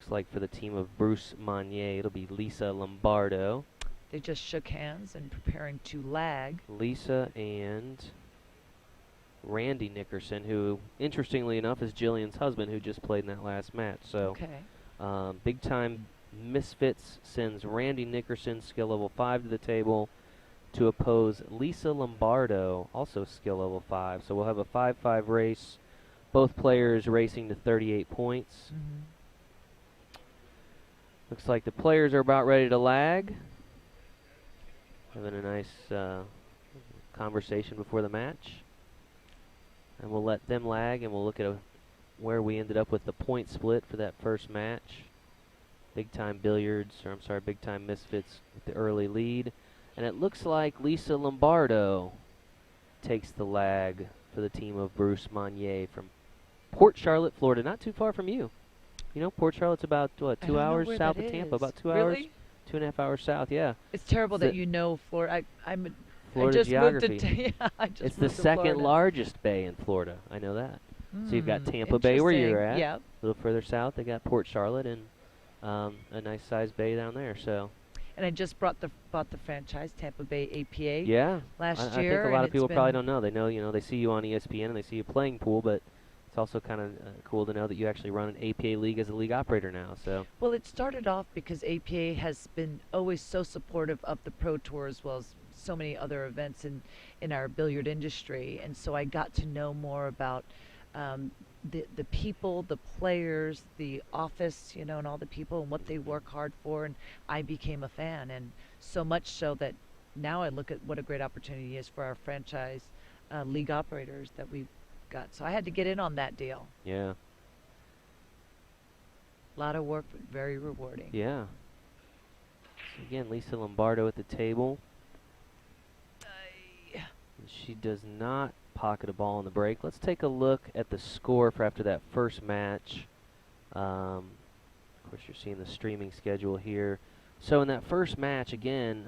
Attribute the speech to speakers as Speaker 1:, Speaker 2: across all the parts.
Speaker 1: looks like for the team of Bruce Monnier, it'll be Lisa Lombardo.
Speaker 2: They just shook hands and preparing to lag.
Speaker 1: Lisa and Randy Nickerson, who, interestingly enough, is Jillian's husband, who just played in that last match. So,
Speaker 2: Okay.
Speaker 1: Big Time Misfits sends Randy Nickerson, skill level 5, to the table to oppose Lisa Lombardo, also skill level 5. So we'll have a 5-5 race. Both players racing to 38 points.
Speaker 2: Mm-hmm.
Speaker 1: Looks like the players are about ready to lag. Having a nice conversation before the match. And we'll let them lag, and we'll look at where we ended up with the point split for that first match. Big Time Big Time Misfits with the early lead. And it looks like Lisa Lombardo takes the lag for the team of Bruce Monnier from Port Charlotte, Florida. Not too far from you. You know, Port Charlotte's about, what, 2 hours south of Tampa? About 2 hours?
Speaker 2: Really?
Speaker 1: 2.5 hours south, yeah.
Speaker 2: It's terrible that you know Florida. I
Speaker 1: Florida
Speaker 2: just
Speaker 1: geography.
Speaker 2: moved to yeah, I just
Speaker 1: It's the
Speaker 2: moved to
Speaker 1: second
Speaker 2: Florida.
Speaker 1: largest bay in Florida. I know that. So you've got Tampa Bay where you're at.
Speaker 2: Yep.
Speaker 1: A little further south, they got Port Charlotte and a nice sized bay down there. So
Speaker 2: And I just bought the franchise, Tampa Bay APA.
Speaker 1: yeah,
Speaker 2: last
Speaker 1: I
Speaker 2: year.
Speaker 1: think a lot
Speaker 2: and
Speaker 1: of people
Speaker 2: it's
Speaker 1: probably
Speaker 2: been-
Speaker 1: don't know. They know, they see you on ESPN and they see you playing pool, but it's also kind of cool to know that you actually run an APA league as a league operator now. So
Speaker 2: Well, it started off because APA has been always so supportive of the Pro Tour as well as so many other events in our billiard industry. And so I got to know more about the people, the players, the office, and all the people and what they work hard for. And I became a fan. And so much so that now I look at what a great opportunity is for our franchise league operators that we've got. So I had to get in on that deal.
Speaker 1: yeah,
Speaker 2: A lot of work, but very rewarding.
Speaker 1: yeah. So again, Lisa Lombardo at the table. She does not pocket a ball on the break. Let's take a look at the score for after that first match. Of course, you're seeing the streaming schedule here. So in that first match, again,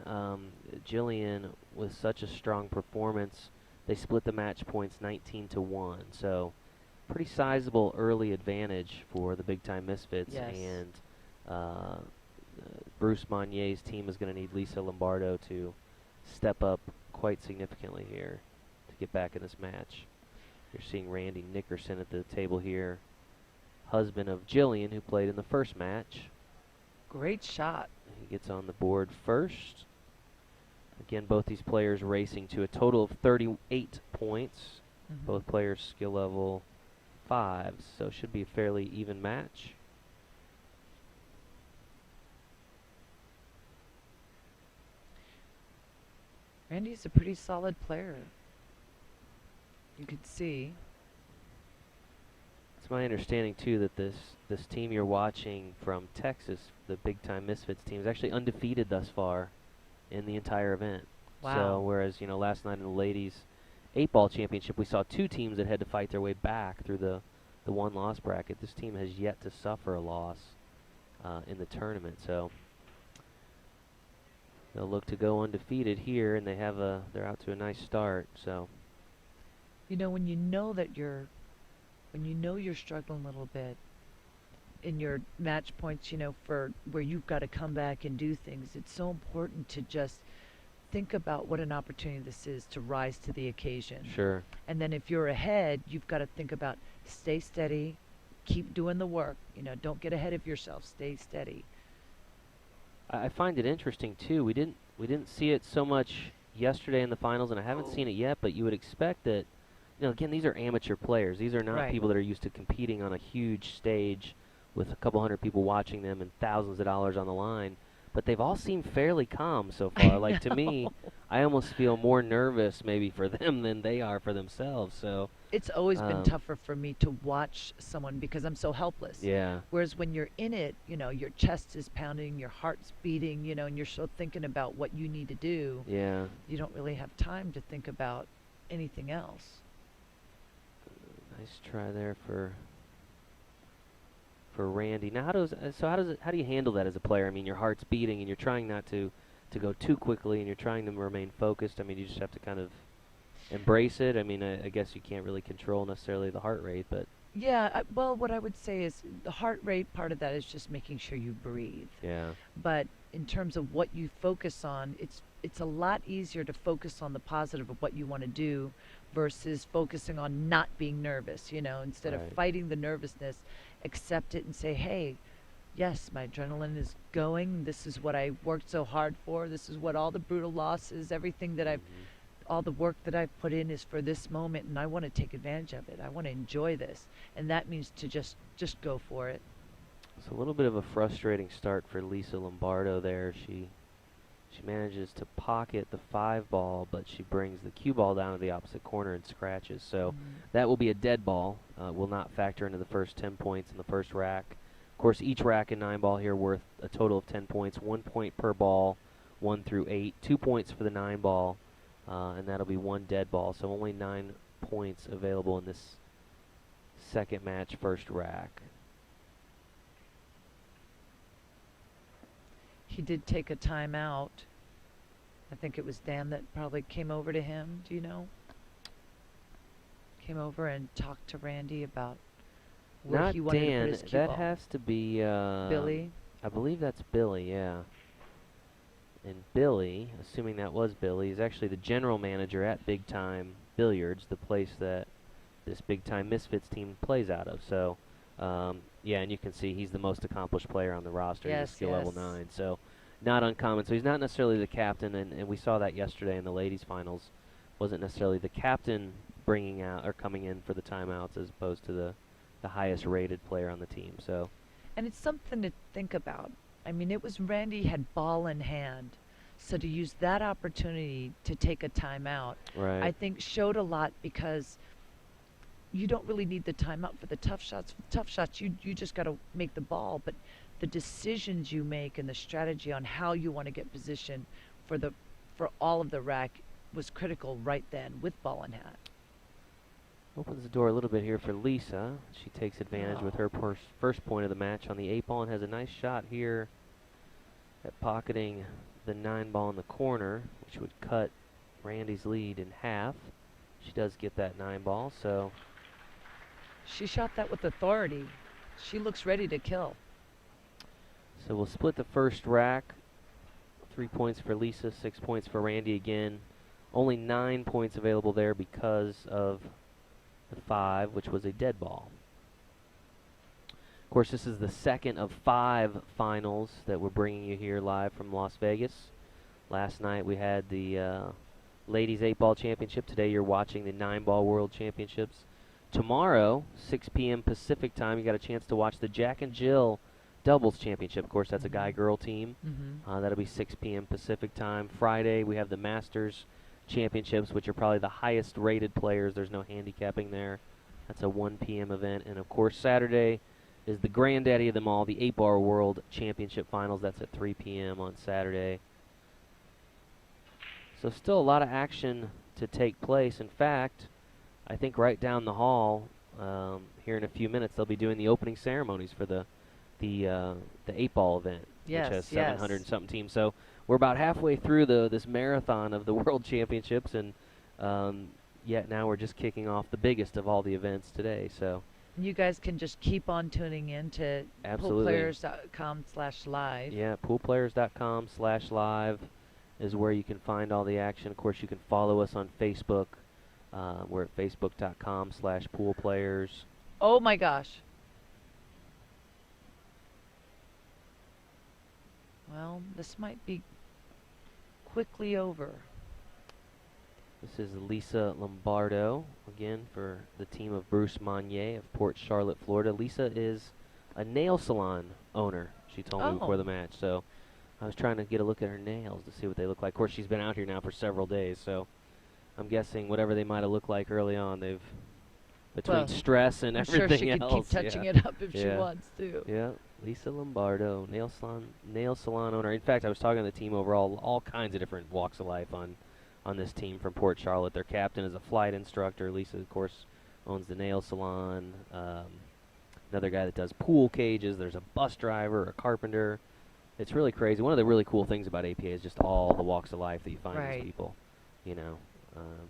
Speaker 1: Jillian with such a strong performance, they split the match points 19-1. So pretty sizable early advantage for the Big Time Misfits.
Speaker 2: Yes.
Speaker 1: And Bruce Monnier's team is going to need Lisa Lombardo to step up quite significantly here to get back in this match. You're seeing Randy Nickerson at the table here, husband of Jillian, who played in the first match.
Speaker 2: Great shot.
Speaker 1: He gets on the board first. Again, both these players racing to a total of 38 points.
Speaker 2: Mm-hmm.
Speaker 1: Both players skill level 5, so it should be a fairly even match.
Speaker 2: Randy's a pretty solid player. You could see.
Speaker 1: It's my understanding too that this team you're watching from Texas, the Big Time Misfits team, is actually undefeated thus far in the entire event.
Speaker 2: Wow.
Speaker 1: So whereas last night in the ladies 8-ball championship we saw two teams that had to fight their way back through the one-loss bracket. This team has yet to suffer a loss in the tournament. So they'll look to go undefeated here, and they're out to a nice start. So
Speaker 2: When you know that you're struggling a little bit in your match points, for where you've got to come back and do things, it's so important to just think about what an opportunity this is to rise to the occasion.
Speaker 1: sure.
Speaker 2: And then if you're ahead, you've got to think about stay steady, keep doing the work. Don't get ahead of yourself. Stay steady.
Speaker 1: I find it interesting too. We didn't see it so much yesterday in the finals, and I haven't seen it yet. But you would expect that, again, these are amateur players. These are not
Speaker 2: Right.
Speaker 1: people that are used to competing on a huge stage with a couple hundred people watching them and thousands of dollars on the line. But they've all seemed fairly calm so far. Like to me, I almost feel more nervous maybe for them than they are for themselves. So
Speaker 2: It's always been tougher for me to watch someone because I'm so helpless.
Speaker 1: yeah,
Speaker 2: Whereas when you're in it, your chest is pounding, your heart's beating, and you're so thinking about what you need to do,
Speaker 1: yeah.
Speaker 2: you don't really have time to think about anything else.
Speaker 1: Nice try there for Randy. Now, how do you handle that as a player? I mean, your heart's beating and you're trying not to go too quickly, and you're trying to remain focused. I mean, you just have to kind of embrace it. I mean, I guess you can't really control necessarily the heart rate, but
Speaker 2: Yeah, well, what I would say is the heart rate part of that is just making sure you breathe.
Speaker 1: Yeah.
Speaker 2: But in terms of what you focus on, it's a lot easier to focus on the positive of what you want to do versus focusing on not being nervous, instead of
Speaker 1: Right.
Speaker 2: fighting the nervousness, accept it and say, "Hey, yes, my adrenaline is going. This is what I worked so hard for. This is what all the brutal losses, everything that I've
Speaker 1: Hmm.
Speaker 2: all the work that I've put in is for this moment, and I want to take advantage of it. I want to enjoy this." And that means to just go for it.
Speaker 1: It's a little bit of a frustrating start for Lisa Lombardo there. She manages to pocket the 5 ball, but she brings the cue ball down to the opposite corner and scratches. So
Speaker 2: Mm.
Speaker 1: that will be a dead ball. Will not factor into the first 10 points in the first rack. Of course, each rack in 9 ball here worth a total of 10 points. 1 point per ball, 1 through 8. 2 points for the 9 ball, and that'll be 1 dead ball. So only 9 points available in this second match, first rack.
Speaker 2: He did take a timeout. I think it was Dan that probably came over to him. Do you know? Came over and talked to Randy about where
Speaker 1: Not
Speaker 2: he wanted to put
Speaker 1: Dan.
Speaker 2: his cue
Speaker 1: That
Speaker 2: ball.
Speaker 1: has to be.
Speaker 2: Billy.
Speaker 1: I believe that's Billy. Yeah. And Billy, assuming that was Billy, is actually the general manager at Big Time Billiards, the place that this Big Time Misfits team plays out of. So, yeah, and you can see he's the most accomplished player on the roster. He's a
Speaker 2: Yes,
Speaker 1: skill
Speaker 2: yes.
Speaker 1: level 9. So, not uncommon. So, he's not necessarily the captain, and we saw that yesterday in the ladies' finals. Wasn't necessarily the captain bringing out or coming in for the timeouts as opposed to the highest rated player on the team. So,
Speaker 2: And it's something to think about. I mean, it was Randy had ball in hand. So to use that opportunity to take a timeout, I
Speaker 1: right.
Speaker 2: think showed a lot because you don't really need the timeout for the tough shots. For the tough shots, you just got to make the ball. But the decisions you make and the strategy on how you want to get position for the for all of the rack was critical right then with ball in hand.
Speaker 1: Opens the door a little bit here for Lisa. She takes advantage with
Speaker 2: Oh,
Speaker 1: her first point of the match on the 8 ball and has a nice shot here at pocketing the 9 ball in the corner, which would cut Randy's lead in half. She does get that 9 ball, so
Speaker 2: she shot that with authority. She looks ready to kill.
Speaker 1: we'll split the first rack. 3 points for Lisa, 6 points for Randy again. Only 9 points available there because of the 5, which was a dead ball. Of course, this is the second of 5 finals that we're bringing you here live from Las Vegas. Last night we had the ladies 8-ball championship. Today you're watching the 9-ball world championships. Tomorrow, 6 p.m. Pacific time, you got a chance to watch the Jack and Jill doubles championship. Of course, that's a guy-girl team.
Speaker 2: Mm-hmm.
Speaker 1: That'll be 6 p.m. Pacific time. Friday, we have the Masters championships, which are probably the highest rated players. There's no handicapping there. That's a 1 p.m. event. And of course, Saturday is the granddaddy of them all, the 8-ball world championship finals. That's at 3 p.m. on Saturday. So still a lot of action to take place. In fact, I think right down the hall, here in a few minutes, they'll be doing the opening ceremonies for the 8-ball event, which has
Speaker 2: Yes,
Speaker 1: 700
Speaker 2: yes.
Speaker 1: and something teams. So we're about halfway through this marathon of the World Championships, and yet now we're just kicking off the biggest of all the events today. So
Speaker 2: You guys can just keep on tuning in to
Speaker 1: absolutely,
Speaker 2: poolplayers.com/live.
Speaker 1: yeah. Poolplayers.com/live is where you can find all the action. Of course, you can follow us on Facebook. We're at facebook.com/poolplayers.
Speaker 2: Oh my gosh. Well, this might be quickly over.
Speaker 1: This is Lisa Lombardo, again, for the team of Bruce Monnier of Port Charlotte, Florida. Lisa is a nail salon owner, she told me before
Speaker 2: Oh,
Speaker 1: the match. So I was trying to get a look at her nails to see what they look like. Of course, she's been out here now for several days, so I'm guessing whatever they might have looked like early on, they've, between
Speaker 2: well,
Speaker 1: stress and
Speaker 2: I'm sure
Speaker 1: everything
Speaker 2: she could keep
Speaker 1: else.
Speaker 2: touching
Speaker 1: Yeah,
Speaker 2: it up if she
Speaker 1: yeah,
Speaker 2: wants to.
Speaker 1: yeah. Lisa Lombardo, nail salon owner. In fact, I was talking to the team overall, all kinds of different walks of life on this team from Port Charlotte. Their captain is a flight instructor. Lisa, of course, owns the nail salon. Another guy that does pool cages. There's a bus driver, a carpenter. It's really crazy. One of the really cool things about APA is just all the walks of life that you find in these
Speaker 2: Right.
Speaker 1: people. You know, um,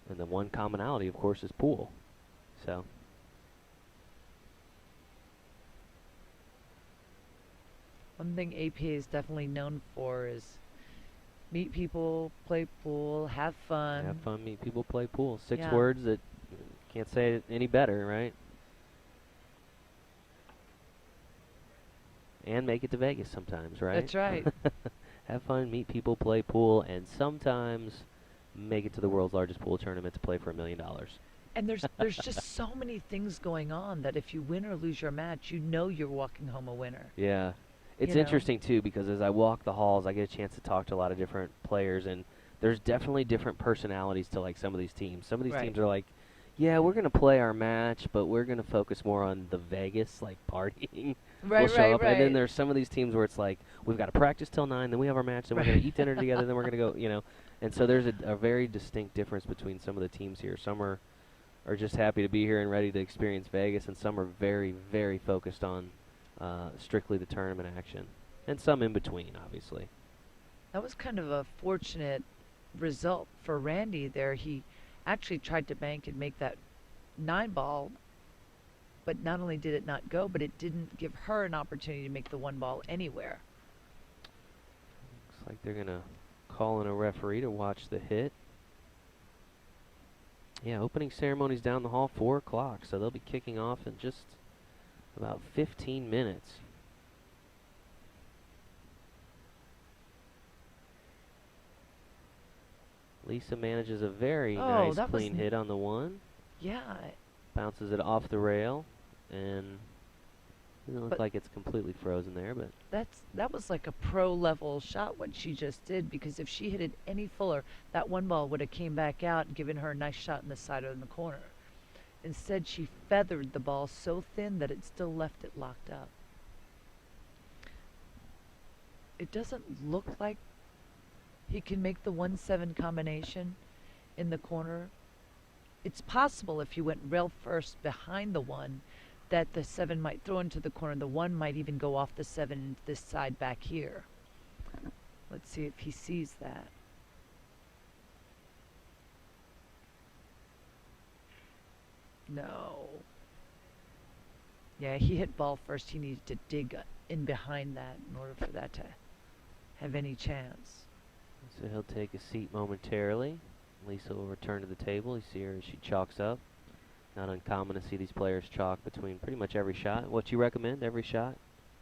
Speaker 1: and the one commonality, of course, is pool. So
Speaker 2: One thing APA is definitely known for is meet people, play pool, have
Speaker 1: have
Speaker 2: fun.
Speaker 1: fun, meet people, play pool. Six
Speaker 2: Yeah,
Speaker 1: words that can't say it any better, right? And make it to Vegas sometimes, right?
Speaker 2: that's right.
Speaker 1: Have fun, meet people, play pool, and sometimes make it to the world's largest pool tournament to play for $1 million.
Speaker 2: And there's just so many things going on that if you win or lose your match, you know you're walking home a winner.
Speaker 1: Yeah. It's
Speaker 2: You know?
Speaker 1: interesting too because as I walk the halls, I get a chance to talk to a lot of different players, and there's definitely different personalities to like some of these teams. Some of these
Speaker 2: Right.
Speaker 1: teams are like, "Yeah, we're gonna play our match, but we're gonna focus more on the Vegas like partying." We'll
Speaker 2: Right,
Speaker 1: show
Speaker 2: right,
Speaker 1: up, and then
Speaker 2: right.
Speaker 1: there's some of these teams where it's like, "We've got to practice till 9, then we have our match, then we're gonna
Speaker 2: Right.
Speaker 1: eat dinner together, then we're gonna go," you know. And so there's a very distinct difference between some of the teams here. Some are just happy to be here and ready to experience Vegas, and some are very, very focused on strictly the tournament action, and some in between, obviously.
Speaker 2: That was kind of a fortunate result for Randy there. He actually tried to bank and make that 9 ball, but not only did it not go, but it didn't give her an opportunity to make the 1 ball anywhere.
Speaker 1: Looks like they're gonna call in a referee to watch the hit. Yeah, opening ceremony's down the hall, 4 o'clock, so they'll be kicking off in just about 15 minutes. Lisa manages a very
Speaker 2: Oh,
Speaker 1: nice clean hit on the one.
Speaker 2: yeah,
Speaker 1: Bounces it off the rail, and doesn't look
Speaker 2: but
Speaker 1: like it's completely frozen there, but
Speaker 2: that was like a pro level shot what she just did, because if she hit it any fuller, that 1 ball would have came back out and given her a nice shot in the side or in the corner. Instead, she feathered the ball so thin that it still left it locked up. It doesn't look like he can make the 1-7 combination in the corner. It's possible if you went rail first behind the 1 that the 7 might throw into the corner. The 1 might even go off the 7 into this side back here. Let's see if he sees that. No. Yeah, he hit ball first. He needed to dig in behind that in order for that to have any chance.
Speaker 1: so he'll take a seat momentarily. Lisa will return to the table. You see her as she chalks up. Not uncommon to see these players chalk between pretty much every shot. What you recommend, every shot?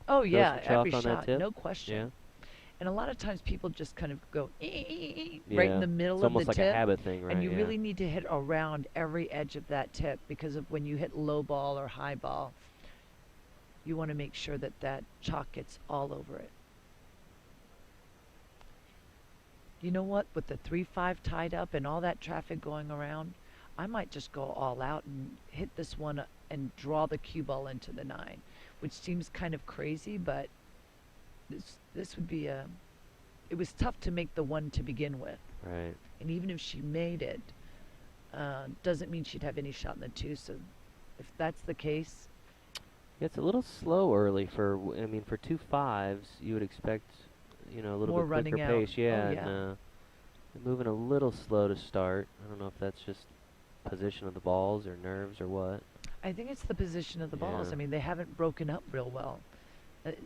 Speaker 2: Oh
Speaker 1: Throw
Speaker 2: yeah,
Speaker 1: some
Speaker 2: every
Speaker 1: chalk on that
Speaker 2: shot,
Speaker 1: tip?
Speaker 2: no
Speaker 1: Yeah?
Speaker 2: question. And a lot of times people just kind of go right in
Speaker 1: Yeah.
Speaker 2: the
Speaker 1: It's
Speaker 2: middle of the
Speaker 1: almost like a
Speaker 2: tip,
Speaker 1: habit thing,
Speaker 2: and
Speaker 1: right?
Speaker 2: you
Speaker 1: Yeah.
Speaker 2: really need to hit around every edge of that tip, because of when you hit low ball or high ball, you want to make sure that that chalk gets all over it. You know what? With the 3-5 tied up and all that traffic going around, I might just go all out and hit this one and draw the cue ball into the 9, which seems kind of crazy, but this would be a. It was tough to make the 1 to begin with,
Speaker 1: Right.
Speaker 2: and even if she made it, doesn't mean she'd have any shot in the 2. So, if that's the case,
Speaker 1: Yeah, it's a little slow early for, I mean, for 2 5s, you would expect, a little
Speaker 2: more
Speaker 1: bit quicker
Speaker 2: running out.
Speaker 1: pace.
Speaker 2: Oh
Speaker 1: Yeah, and
Speaker 2: yeah.
Speaker 1: they're moving a little slow to start. I don't know if that's just position of the balls or nerves or what.
Speaker 2: I think it's the position of the balls.
Speaker 1: Yeah.
Speaker 2: I mean, they haven't broken up real well.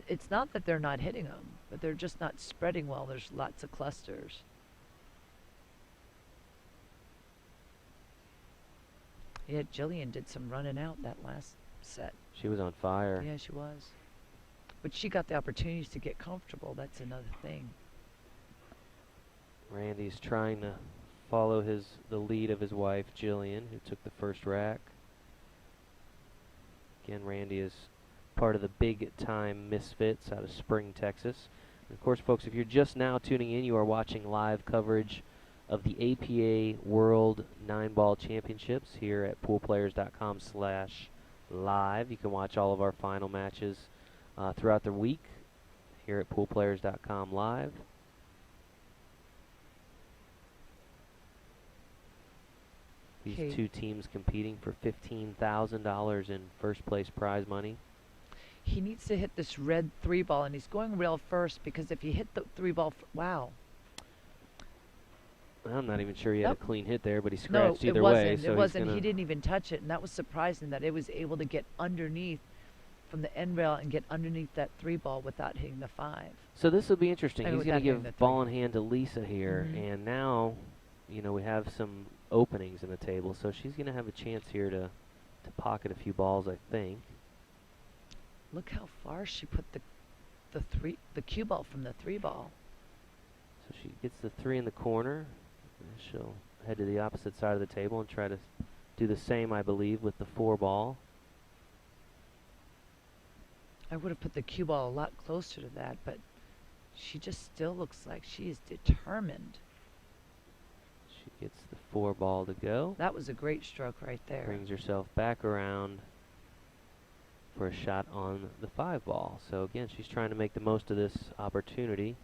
Speaker 2: It's not that they're not hitting them, but they're just not spreading well. There's lots of clusters. Yeah, Jillian did some running out that last set.
Speaker 1: She was on fire.
Speaker 2: Yeah, she was. But she got the opportunities to get comfortable. That's another thing.
Speaker 1: Randy's trying to follow the lead of his wife, Jillian, who took the first rack. Again, Randy is part of the big time Misfits out of Spring, Texas. And of course, folks, if you're just now tuning in, you are watching live coverage of the APA World 9-Ball Championships here at poolplayers.com/live. You can watch all of our final matches throughout the week here at poolplayers.com live. These
Speaker 2: 'Kay.
Speaker 1: two teams competing for $15,000 in first place prize money.
Speaker 2: He needs to hit this red 3-ball, and he's going rail first, because if he hit the 3-ball, wow.
Speaker 1: I'm not even sure he had
Speaker 2: Nope.
Speaker 1: a clean hit there, but he
Speaker 2: No,
Speaker 1: scratched
Speaker 2: it
Speaker 1: either way.
Speaker 2: wasn't.
Speaker 1: So
Speaker 2: It
Speaker 1: he's
Speaker 2: wasn't.
Speaker 1: gonna.
Speaker 2: He didn't even touch it, and that was surprising that it was able to get underneath from the end rail and get underneath that 3 ball without hitting the 5.
Speaker 1: So this will be interesting.
Speaker 2: I mean,
Speaker 1: He's gonna
Speaker 2: without hitting the
Speaker 1: give
Speaker 2: 3.
Speaker 1: ball in hand to Lisa here,
Speaker 2: Mhm.
Speaker 1: and now, you know, we have some openings in the table, so she's gonna have a chance here to pocket a few balls, I think.
Speaker 2: Look how far she put the cue ball from the 3 ball.
Speaker 1: So she gets the 3 in the corner. And she'll head to the opposite side of the table and try to do the same, I believe, with the 4 ball.
Speaker 2: I would have put the cue ball a lot closer to that, but she just still looks like she is determined.
Speaker 1: She gets the 4 ball to go.
Speaker 2: That was a great stroke right there.
Speaker 1: Brings herself back around for a shot on the 5 ball. So again, she's trying to make the most of this opportunity.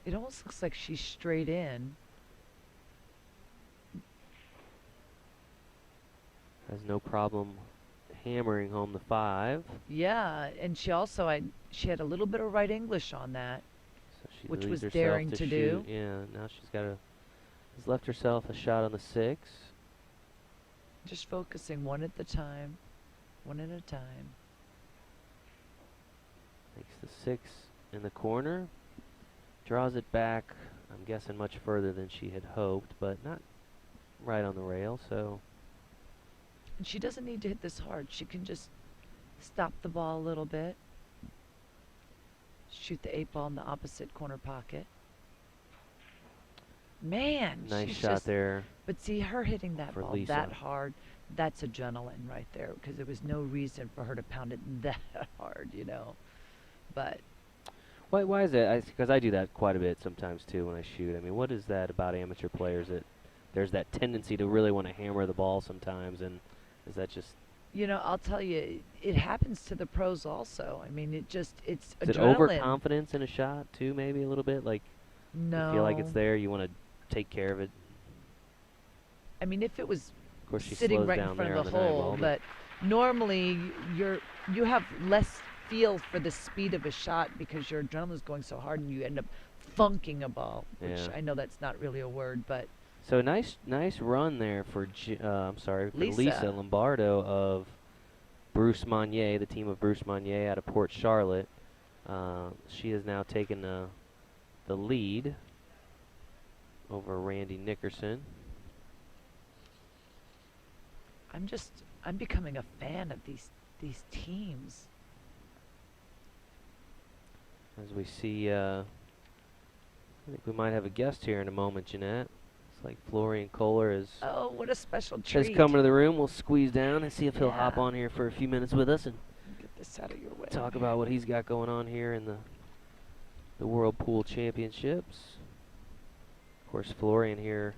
Speaker 2: It almost looks like she's straight in.
Speaker 1: Has no problem hammering home the 5.
Speaker 2: Yeah, and she had a little bit of right English on that,
Speaker 1: So she
Speaker 2: which
Speaker 1: leaves
Speaker 2: was
Speaker 1: herself
Speaker 2: daring
Speaker 1: to
Speaker 2: to
Speaker 1: shoot.
Speaker 2: do.
Speaker 1: Yeah, now she's has left herself a shot on the 6.
Speaker 2: Just focusing one at a time.
Speaker 1: Makes the 6 in the corner. Draws it back, I'm guessing much further than she had hoped, but not right on the rail, so
Speaker 2: And she doesn't need to hit this hard. She can just stop the ball a little bit. Shoot the 8 ball in the opposite corner pocket. Man,
Speaker 1: nice
Speaker 2: she's
Speaker 1: shot
Speaker 2: just,
Speaker 1: there.
Speaker 2: But see, her hitting that
Speaker 1: for
Speaker 2: ball
Speaker 1: Lisa.
Speaker 2: that hard, that's adrenaline right there, because there was no reason for her to pound it that hard, you know. But
Speaker 1: Why is that? Because I do that quite a bit sometimes too when I shoot. I mean, what is that about amateur players that there's that tendency to really want to hammer the ball sometimes, and is that just...
Speaker 2: you know, I'll tell you, it happens to the pros also. I mean, it's
Speaker 1: Is
Speaker 2: adrenaline.
Speaker 1: it overconfidence in a shot too, maybe a little bit? Like,
Speaker 2: No.
Speaker 1: you feel like it's there, you want to take care of it.
Speaker 2: I mean, if it was
Speaker 1: Of course, she
Speaker 2: sitting
Speaker 1: slows
Speaker 2: right
Speaker 1: down
Speaker 2: in front
Speaker 1: there
Speaker 2: of
Speaker 1: on
Speaker 2: the
Speaker 1: the 9
Speaker 2: hole,
Speaker 1: ball,
Speaker 2: but normally you have less feel for the speed of a shot because your adrenaline's going so hard and you end up funking a ball, which
Speaker 1: Yeah.
Speaker 2: I know that's not really a word, but
Speaker 1: So nice run there for for Lisa Lombardo of Bruce Monnier, the team of Bruce Monnier out of Port Charlotte. She has now taken the lead over Randy Nickerson.
Speaker 2: I'm becoming a fan of these teams.
Speaker 1: As we see, I think we might have a guest here in a moment, Jeanette. It's like Florian Kohler is
Speaker 2: Oh, what a special
Speaker 1: has
Speaker 2: treat.
Speaker 1: come into the room. We'll squeeze down and see if he'll hop
Speaker 2: Yeah.
Speaker 1: on here for a few minutes with us and
Speaker 2: Get this out of your way.
Speaker 1: talk about what he's got going on here in the World Pool Championships. Of course, Florian here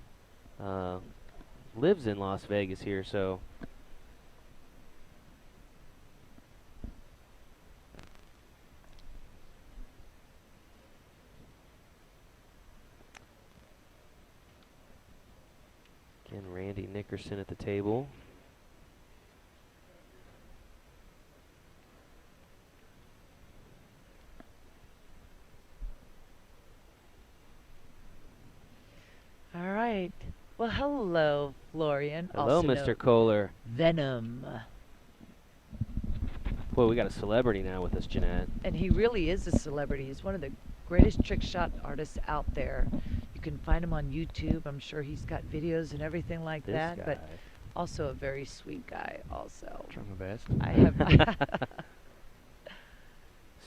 Speaker 1: lives in Las Vegas here, so again, Randy Nickerson at the table.
Speaker 2: All right. Well, hello, Florian.
Speaker 1: Hello,
Speaker 2: also
Speaker 1: Mr.
Speaker 2: known
Speaker 1: Kohler.
Speaker 2: Venom.
Speaker 1: Boy, we got a celebrity now with us, Jeanette.
Speaker 2: And he really is a celebrity. He's one of the greatest trick shot artists out there. You can find him on YouTube. I'm sure he's got videos and everything like
Speaker 1: This
Speaker 2: that.
Speaker 1: guy.
Speaker 2: But also a very sweet guy. Also,
Speaker 3: Trying my best.
Speaker 2: I have.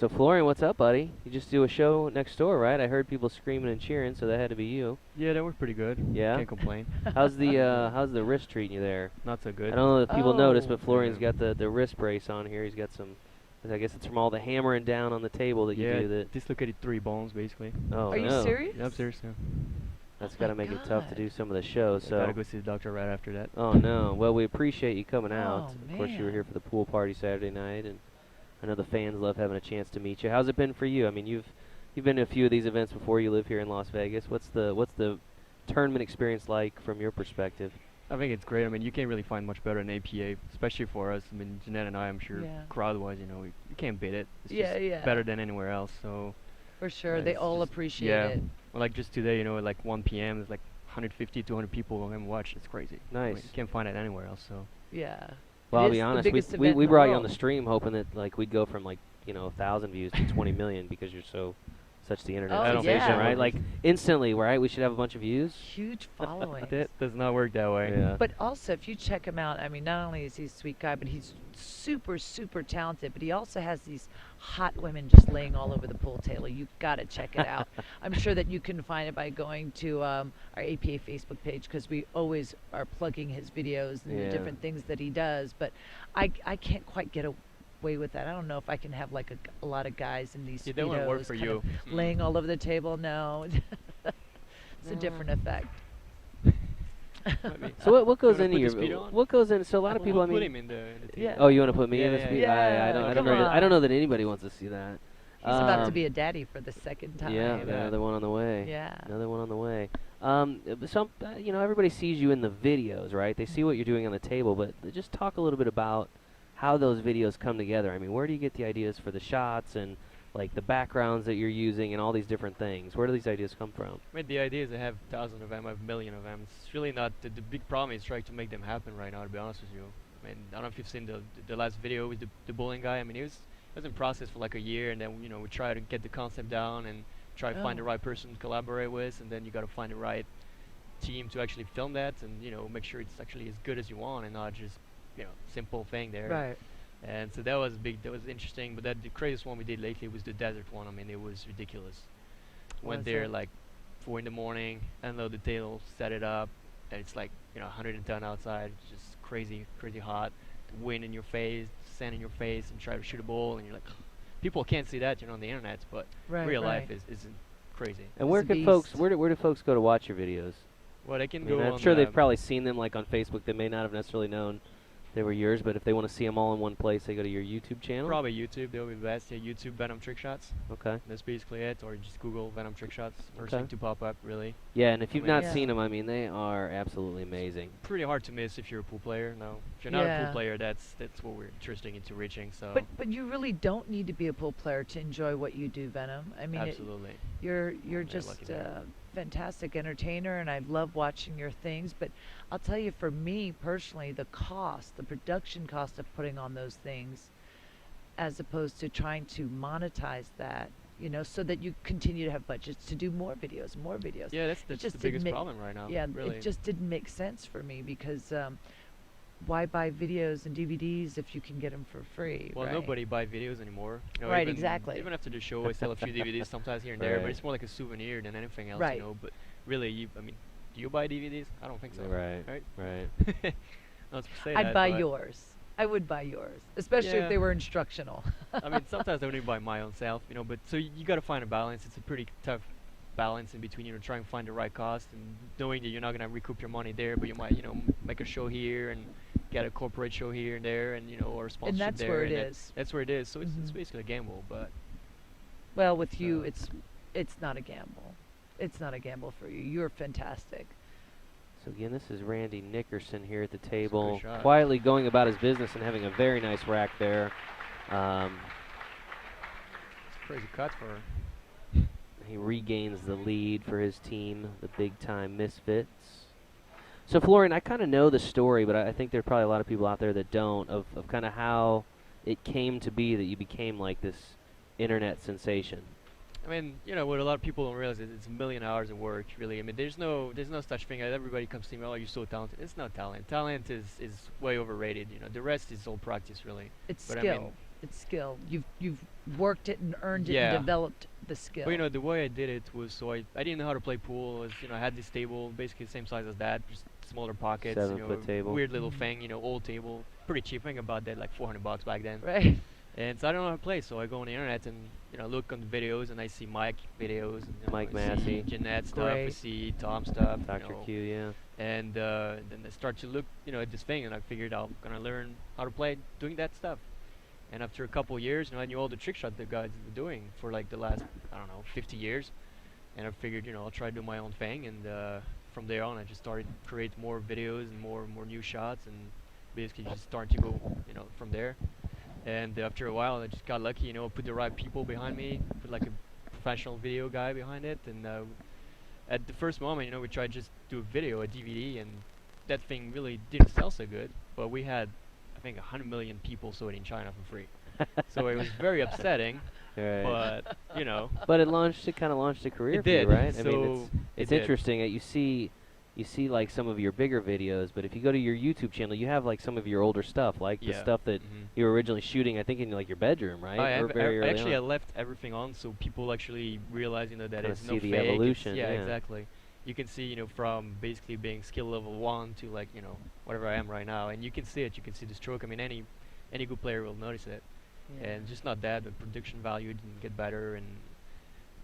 Speaker 1: So Florian, what's up, buddy? You just do a show next door, right? I heard people screaming and cheering, so that had to be you.
Speaker 3: Yeah, that was pretty good.
Speaker 1: Yeah?
Speaker 3: Can't complain.
Speaker 1: How's the wrist treating you there?
Speaker 3: Not so good.
Speaker 1: I don't know if people noticed,
Speaker 2: Oh.
Speaker 1: but Florian's
Speaker 3: Yeah.
Speaker 1: got the wrist brace on here. He's got some, I guess it's from all the hammering down on the table that you
Speaker 3: Yeah,
Speaker 1: do. That
Speaker 3: dislocated 3 bones basically.
Speaker 1: oh
Speaker 2: Are you
Speaker 1: no,
Speaker 2: serious?
Speaker 3: Yeah, I'm serious. Yeah.
Speaker 1: that's
Speaker 2: Oh
Speaker 1: got to
Speaker 2: my
Speaker 1: make it tough to
Speaker 2: God.
Speaker 1: do some of the shows.
Speaker 3: I
Speaker 1: So
Speaker 3: gotta go see the doctor right after that.
Speaker 1: oh no, well we appreciate you coming out.
Speaker 2: Oh,
Speaker 1: Of course, you were
Speaker 2: man.
Speaker 1: here for the pool party Saturday night, and I know the fans love having a chance to meet you. How's it been for you? I mean, you've been to a few of these events before. You live here in Las Vegas. What's the tournament experience like from your perspective?
Speaker 3: I think it's great. I mean, you can't really find much better than APA, especially for us. I mean, Jeanette and I, I'm sure,
Speaker 2: Yeah.
Speaker 3: crowd-wise, you know, you can't beat it. It's
Speaker 2: Yeah,
Speaker 3: just
Speaker 2: yeah.
Speaker 3: better than anywhere else. So
Speaker 2: For sure,
Speaker 3: Yeah,
Speaker 2: they
Speaker 3: it's
Speaker 2: all
Speaker 3: just-
Speaker 2: appreciate
Speaker 3: yeah.
Speaker 2: it.
Speaker 3: Like just today, at like 1 p.m. there's like 150, 200 people and watch. It's crazy. I mean,
Speaker 1: Nice.
Speaker 3: you can't find it anywhere else. So
Speaker 2: Yeah.
Speaker 1: Well,
Speaker 2: It
Speaker 1: I'll
Speaker 2: is
Speaker 1: be
Speaker 2: the
Speaker 1: honest.
Speaker 2: biggest
Speaker 1: We
Speaker 2: event
Speaker 1: we
Speaker 2: in the
Speaker 1: brought you on the
Speaker 2: world.
Speaker 1: stream hoping that like we'd go from like 1,000 views to 20 million because you're so such the internet
Speaker 2: Oh,
Speaker 3: I don't think
Speaker 1: sensation,
Speaker 3: so.
Speaker 2: yeah.
Speaker 1: right? Like instantly, right? We should have a bunch of views.
Speaker 2: Huge followings.
Speaker 3: it does not work that way.
Speaker 1: Yeah.
Speaker 2: But also, if you check him out, I mean, not only is he a sweet guy, but he's super, super talented. But he also has these hot women just laying all over the pool table. You've got to check it out. I'm sure that you can find it by going to our APA Facebook page because we always are plugging his videos and
Speaker 1: Yeah.
Speaker 2: the different things that he does. But I can't quite get away with that. I don't know if I can have like a lot of guys in these
Speaker 3: Yeah, that won't work
Speaker 2: speedos
Speaker 3: for
Speaker 2: kind
Speaker 3: you.
Speaker 2: of laying all over the table. No, it's a different effect.
Speaker 3: Maybe.
Speaker 1: So what goes
Speaker 3: wanna
Speaker 1: into
Speaker 3: put
Speaker 1: your
Speaker 3: the speed on?
Speaker 1: what goes in? So a lot of people. I
Speaker 3: We'll put
Speaker 1: mean,
Speaker 3: him in the
Speaker 2: Yeah.
Speaker 3: table.
Speaker 1: oh, you want to put me in
Speaker 3: Yeah,
Speaker 1: the
Speaker 3: yeah,
Speaker 1: speed?
Speaker 2: yeah.
Speaker 1: I don't. I
Speaker 2: Come
Speaker 1: don't. I don't
Speaker 2: on.
Speaker 1: know that anybody wants to see that.
Speaker 2: He's about to be a daddy for the second time.
Speaker 1: Yeah,
Speaker 3: Yeah.
Speaker 1: another one on the way.
Speaker 2: Yeah.
Speaker 1: Another one on the way. Some, everybody sees you in the videos, right? They see what you're doing on the table, but just talk a little bit about how those videos come together. I mean, where do you get the ideas for the shots and like the backgrounds that you're using and all these different things? Where do these ideas come from?
Speaker 3: I mean, the idea is I have thousands of them, I have a million of them. It's really not the big problem is trying to make them happen right now. To be honest with you, I mean, I don't know if you've seen the last video with the bowling guy. I mean, he was in process for like a year, and then we try to get the concept down and try to find the
Speaker 2: Oh.
Speaker 3: right person to collaborate with, and then you got to find the right team to actually film that, and make sure it's actually as good as you want, and not just simple thing there.
Speaker 2: Right.
Speaker 3: And so that was big. That was interesting. But the craziest one we did lately was the desert one. I mean, it was ridiculous. Went
Speaker 2: Was
Speaker 3: there
Speaker 2: it?
Speaker 3: like 4 in the morning, unload the table, set it up, and it's like 110 outside, just crazy, crazy hot. The wind in your face, sand in your face, and try to shoot a ball, and you're like, people can't see that, on the internet, but
Speaker 2: Right.
Speaker 3: real
Speaker 2: right.
Speaker 3: life is crazy.
Speaker 1: And where
Speaker 2: It's a
Speaker 1: can folks?
Speaker 2: beast.
Speaker 1: Where do folks go to watch your videos?
Speaker 3: Well, they
Speaker 1: I
Speaker 3: can
Speaker 1: mean,
Speaker 3: go
Speaker 1: I'm
Speaker 3: on.
Speaker 1: sure they've probably seen them like on Facebook. They may not have necessarily known they were yours, but if they want to see them all in one place, they go to your YouTube channel.
Speaker 3: probably YouTube. They'll be best. Yeah, YouTube Venom Trick Shots.
Speaker 1: Okay.
Speaker 3: That's basically it. Or just Google Venom Trick Shots. First
Speaker 1: Okay.
Speaker 3: thing to pop up, really.
Speaker 1: Yeah, and if you've
Speaker 3: mean,
Speaker 1: not
Speaker 2: Yeah.
Speaker 1: seen them, I mean, they are absolutely amazing.
Speaker 3: Pretty hard to miss if you're a pool player. No, if you're not a
Speaker 2: Yeah.
Speaker 3: pool player, that's what we're interested into reaching. So
Speaker 2: But you really don't need to be a pool player to enjoy what you do, Venom. I mean,
Speaker 3: absolutely.
Speaker 2: you're
Speaker 3: Yeah,
Speaker 2: just
Speaker 3: lucky there.
Speaker 2: a fantastic entertainer, and I love watching your things. But I'll tell you, for me personally, the production cost of putting on those things, as opposed to trying to monetize that, so that you continue to have budgets to do more videos, more videos.
Speaker 3: Yeah, that's
Speaker 2: just
Speaker 3: the
Speaker 2: didn't
Speaker 3: biggest
Speaker 2: make-
Speaker 3: problem right now.
Speaker 2: Yeah,
Speaker 3: really.
Speaker 2: it just didn't make sense for me because why buy videos and DVDs if you can get them for free?
Speaker 3: Well,
Speaker 2: right?
Speaker 3: nobody buy videos anymore.
Speaker 2: Right,
Speaker 3: even,
Speaker 2: exactly.
Speaker 3: Even after the show, I sell a few DVDs sometimes here and there,
Speaker 1: Right.
Speaker 3: but it's more like a souvenir than anything else,
Speaker 2: Right.
Speaker 3: But really, I mean, do you buy DVDs? I don't think so.
Speaker 1: Right.
Speaker 3: Right.
Speaker 1: Right.
Speaker 3: Not to say
Speaker 2: I'd
Speaker 3: that,
Speaker 2: buy
Speaker 3: but
Speaker 2: yours. I would buy yours, especially
Speaker 3: Yeah.
Speaker 2: if they were instructional.
Speaker 3: I mean, sometimes I only buy my own self, but so you got to find a balance. It's a pretty tough balance in between, trying to find the right cost and knowing that you're not gonna recoup your money there, but you might, make a show here and get a corporate show here and there, and or a sponsorship
Speaker 2: And that's
Speaker 3: there.
Speaker 2: where it
Speaker 3: and
Speaker 2: is.
Speaker 3: That's where it is. So it's
Speaker 2: Mhm.
Speaker 3: basically a gamble, but
Speaker 2: Well, with you,
Speaker 3: So-
Speaker 2: it's not a gamble. It's not a gamble for you. You're fantastic.
Speaker 1: So again, this is Randy Nickerson here at the table,
Speaker 3: shot.
Speaker 1: quietly going about his business and having a very nice rack there.
Speaker 3: it's a crazy cut for her.
Speaker 1: He regains the lead for his team, the big time Misfits. So Florian, I kind of know the story, but I think there are probably a lot of people out there that don't, of kind of how it came to be that you became like this internet sensation.
Speaker 3: I mean, what a lot of people don't realize is it's a million hours of work, really. I mean, there's no such thing. Everybody comes to me, oh, you're so talented. It's not talent. Talent is way overrated. The rest is all practice, really.
Speaker 2: It's
Speaker 3: But I
Speaker 2: skill.
Speaker 3: mean-
Speaker 2: It's skill. You've worked it and earned it
Speaker 3: Yeah.
Speaker 2: and developed the skill.
Speaker 3: But the way I did it was so I didn't know how to play pool. Was, I had this table basically the same size as that, just smaller pockets.
Speaker 1: 7-foot table.
Speaker 3: Weird little
Speaker 2: Mhm.
Speaker 3: thing, old table, pretty cheap. Think about that, like $400 back then.
Speaker 2: Right.
Speaker 3: And so I don't know how to play, so I go on the internet and look on the videos, and I see Mike videos, and
Speaker 1: Mike
Speaker 3: I see
Speaker 1: Massey.
Speaker 3: Jeanette stuff, I
Speaker 2: Great.
Speaker 3: see Tom stuff,
Speaker 1: Dr. Q, yeah.
Speaker 3: and then I start to look, at this thing, and I figured I'm gonna learn how to play doing that stuff. And after a couple of years, I knew all the trick shot the guys were doing for like the last 50 years, and I figured I'll try to do my own thing, and from there on I just started to create more videos and more new shots, and basically just started to go from there. And after a while, I just got lucky, put the right people behind me, put like a professional video guy behind it, and at the first moment, we tried just do a video, a DVD, and that thing really didn't sell so good. But we had, I think, 100 million people saw it in China for free. So it was very upsetting,
Speaker 1: Right.
Speaker 3: but
Speaker 1: But it kind of launched a career
Speaker 3: it
Speaker 1: for you,
Speaker 3: did.
Speaker 1: right? I
Speaker 3: So
Speaker 1: mean,
Speaker 3: it
Speaker 1: it's
Speaker 3: did.
Speaker 1: interesting that you see like some of your bigger videos, but if you go to your YouTube channel, you have like some of your older stuff, like the
Speaker 3: Yeah.
Speaker 1: stuff that you were originally shooting, I think in like your bedroom, right?
Speaker 3: I
Speaker 1: Or
Speaker 3: have
Speaker 1: very early
Speaker 3: actually I
Speaker 1: on.
Speaker 3: left everything on so people actually realize that
Speaker 1: Kinda
Speaker 3: it's
Speaker 1: see
Speaker 3: no
Speaker 1: the
Speaker 3: fake.
Speaker 1: evolution,
Speaker 3: Yeah,
Speaker 1: yeah.
Speaker 3: exactly. You can see from basically being skill level 1 to like whatever I am right now, and you can see it. You can see the stroke. I mean, any good player will notice it.
Speaker 2: Yeah.
Speaker 3: And just not that, but production value didn't get better and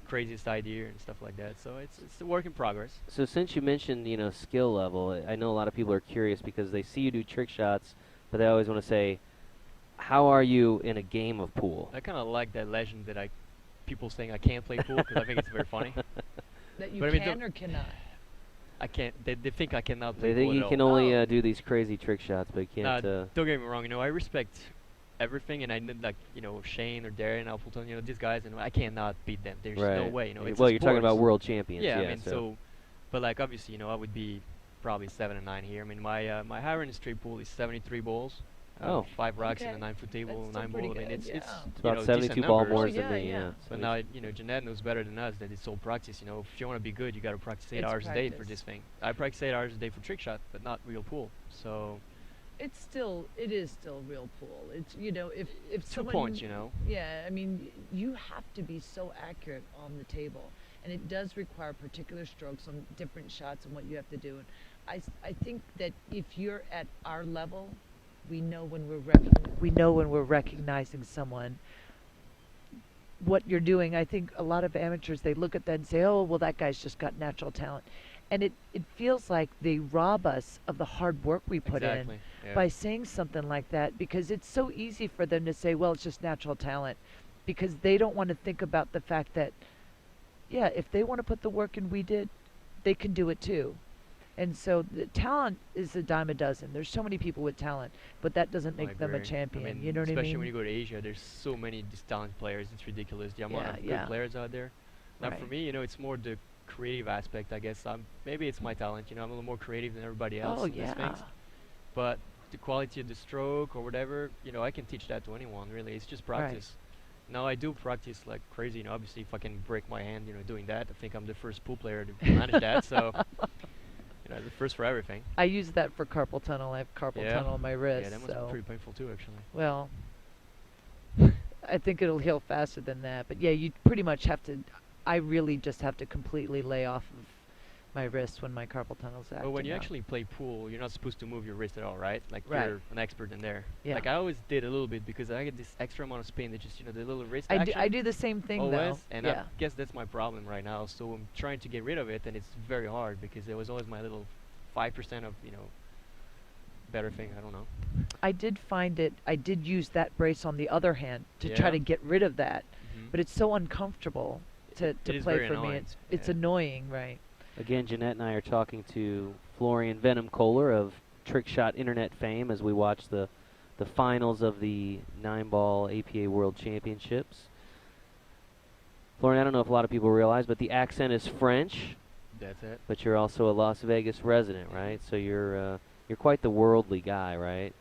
Speaker 3: craziest idea and stuff like that. So it's a work in progress.
Speaker 1: So since you mentioned, skill level, I know a lot of people are curious because they see you do trick shots, but they always want to say, how are you in a game of pool?
Speaker 3: I kind of like that legend that people saying I can't play pool because I think it's very funny.
Speaker 2: That you
Speaker 3: But I mean,
Speaker 2: can or cannot.
Speaker 3: I can't. They think I cannot play
Speaker 1: They think
Speaker 3: pool
Speaker 1: you
Speaker 3: at
Speaker 1: can
Speaker 3: all.
Speaker 1: only
Speaker 2: Oh.
Speaker 1: do these crazy trick shots, but you
Speaker 3: Nah,
Speaker 1: can't.
Speaker 3: don't get me wrong. I respect everything, and I know like Shane or Darren Appleton. These guys, and I cannot beat them. There's no
Speaker 1: Right.
Speaker 3: way. It's
Speaker 1: Well,
Speaker 3: a
Speaker 1: you're talking about
Speaker 3: sport.
Speaker 1: world champions.
Speaker 3: Yeah,
Speaker 1: Yeah,
Speaker 3: I mean, so, but like obviously, I would be probably 7 and 9 here. I mean, my higher end straight pool is 73 balls.
Speaker 1: Oh.
Speaker 3: 5 rocks
Speaker 2: Okay.
Speaker 3: and a 9-foot table,
Speaker 2: That's still
Speaker 3: 9
Speaker 2: pretty
Speaker 3: ball. I mean,
Speaker 2: good,
Speaker 3: it's
Speaker 2: yeah.
Speaker 1: it's about
Speaker 3: decent
Speaker 1: 72 ball
Speaker 3: numbers.
Speaker 1: more
Speaker 2: Oh,
Speaker 1: than
Speaker 2: yeah,
Speaker 1: me.
Speaker 2: yeah.
Speaker 1: Yeah.
Speaker 3: But now, Jeanette knows better than us that it's all practice. If you want to be good, you got to practice 8
Speaker 2: It's
Speaker 3: hours a day for
Speaker 2: practice.
Speaker 3: this thing. I practice 8 hours a day for trick shot, but not real pool. So
Speaker 2: It is still real pool. It's if
Speaker 3: 2
Speaker 2: someone,
Speaker 3: points,
Speaker 2: Yeah, I mean, you have to be so accurate on the table, and it does require particular strokes on different shots and what you have to do. And I think that if you're at our level, we know when we're recognizing someone. What you're doing, I think a lot of amateurs, they look at that and say, "Oh, well, that guy's just got natural talent," and it feels like they rob us of the hard work we put in
Speaker 3: exactly. Yeah.
Speaker 2: by saying something like that, because it's so easy for them to say, well, it's just natural talent, because they don't want to think about the fact that, yeah, if they want to put the work in we did, they can do it too. And so the talent is a dime a dozen. There's so many people with talent, but that doesn't
Speaker 3: I
Speaker 2: make them a
Speaker 3: agree.
Speaker 2: champion.
Speaker 3: I mean,
Speaker 2: You know what I mean?
Speaker 3: especially when you go to Asia, there's so many these talent players. It's ridiculous. The amount of
Speaker 2: Yeah.
Speaker 3: good players out there. Now, for
Speaker 2: Right.
Speaker 3: me, it's more the creative aspect, I guess. Maybe it's my talent. I'm a little more creative than everybody else
Speaker 2: Oh
Speaker 3: in these
Speaker 2: yeah.
Speaker 3: things. But the quality of the stroke or whatever, I can teach that to anyone. Really, it's just
Speaker 2: Right.
Speaker 3: practice. Now I do practice like crazy. Obviously, if I can break my hand, doing that, I think I'm the first pool player to manage that. So, the first for everything.
Speaker 2: I use that for carpal tunnel. I have carpal
Speaker 3: Yeah.
Speaker 2: tunnel on my wrist.
Speaker 3: Yeah, that must
Speaker 2: so
Speaker 3: be pretty painful too, actually.
Speaker 2: well, I think it'll heal faster than that. But yeah, you pretty much have to. I really just have to completely lay off of my wrist when my carpal tunnel's acting
Speaker 3: But when you
Speaker 2: up.
Speaker 3: actually play pool, you're not supposed to move your wrist at all, right? Like
Speaker 2: Right.
Speaker 3: you're an expert in there.
Speaker 2: Yeah.
Speaker 3: Like I always did a little bit because I get this extra amount of spin that just the little wrist
Speaker 2: I
Speaker 3: action.
Speaker 2: do the same thing
Speaker 3: always,
Speaker 2: though.
Speaker 3: and
Speaker 2: Yeah.
Speaker 3: I guess that's my problem right now. So I'm trying to get rid of it, and it's very hard because it was always my little 5% of better thing. I don't know.
Speaker 2: I did find it. I did use that brace on the other hand to try
Speaker 3: Yeah.
Speaker 2: to get rid of that,
Speaker 3: Mhm.
Speaker 2: but it's so uncomfortable to
Speaker 3: It is
Speaker 2: play
Speaker 3: very
Speaker 2: for me.
Speaker 3: annoying.
Speaker 2: It's
Speaker 3: Yeah.
Speaker 2: annoying, right?
Speaker 1: Again, Jeanette and I are talking to Florian Venom Kohler of Trick Shot Internet fame as we watch the finals of the 9-ball APA World Championships. Florian, I don't know if a lot of people realize, but the accent is French,
Speaker 3: That's it.
Speaker 1: but you're also a Las Vegas resident, right? So you're quite the worldly guy, right?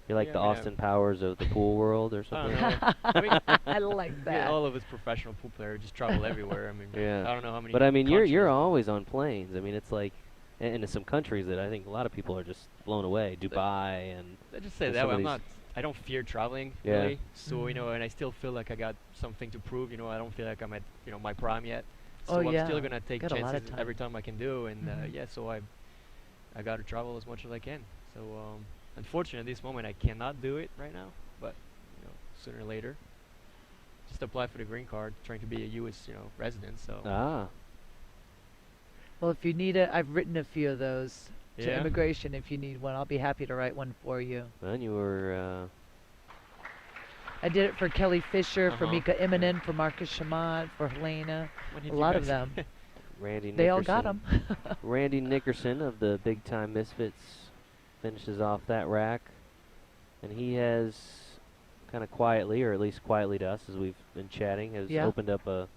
Speaker 1: You're like
Speaker 3: Yeah,
Speaker 1: the
Speaker 3: I mean,
Speaker 1: Austin Powers of the pool world or
Speaker 3: I
Speaker 1: something.
Speaker 3: don't know. I mean,
Speaker 2: I like
Speaker 3: yeah,
Speaker 2: that.
Speaker 3: all of us professional pool players just travel everywhere. I mean,
Speaker 1: Yeah.
Speaker 3: I don't know how many.
Speaker 1: But I mean, you're
Speaker 3: countries-
Speaker 1: always on planes. I mean, it's like into some countries that I think a lot of people are just blown away. Dubai and
Speaker 3: I just say
Speaker 1: and
Speaker 3: that
Speaker 1: some
Speaker 3: way.
Speaker 1: of
Speaker 3: I'm
Speaker 1: these-
Speaker 3: not. I don't fear traveling
Speaker 1: Yeah.
Speaker 3: really. So
Speaker 2: Mhm.
Speaker 3: and I still feel like I got something to prove. I don't feel like I'm at my prime yet.
Speaker 2: Oh,
Speaker 3: So I'm
Speaker 2: yeah.
Speaker 3: still gonna take
Speaker 2: Got a lot of
Speaker 3: chances every
Speaker 2: time.
Speaker 3: time I can do. And
Speaker 2: Mhm.
Speaker 3: yeah, so I got to travel as much as I can. So unfortunately, at this moment, I cannot do it right now. But sooner or later, just apply for the green card, trying to be a U.S. resident. So
Speaker 2: Well, if you need it, I've written a few of those to
Speaker 3: Yeah.
Speaker 2: immigration. If you need one, I'll be happy to write one for you.
Speaker 1: then you were
Speaker 2: I did it for Kelly Fisher, for
Speaker 3: Uh-huh.
Speaker 2: Mika Immonen, for Marcus Shamat, for Helena.
Speaker 3: what
Speaker 2: A
Speaker 3: did you
Speaker 2: lot of
Speaker 3: guys-
Speaker 2: them.
Speaker 1: Randy Nickerson.
Speaker 2: They all got them.
Speaker 1: Randy Nickerson of the Big Time Misfits finishes off that rack, and he has kind of quietly, or at least quietly to us as we've been chatting, has
Speaker 2: Yeah.
Speaker 1: opened up a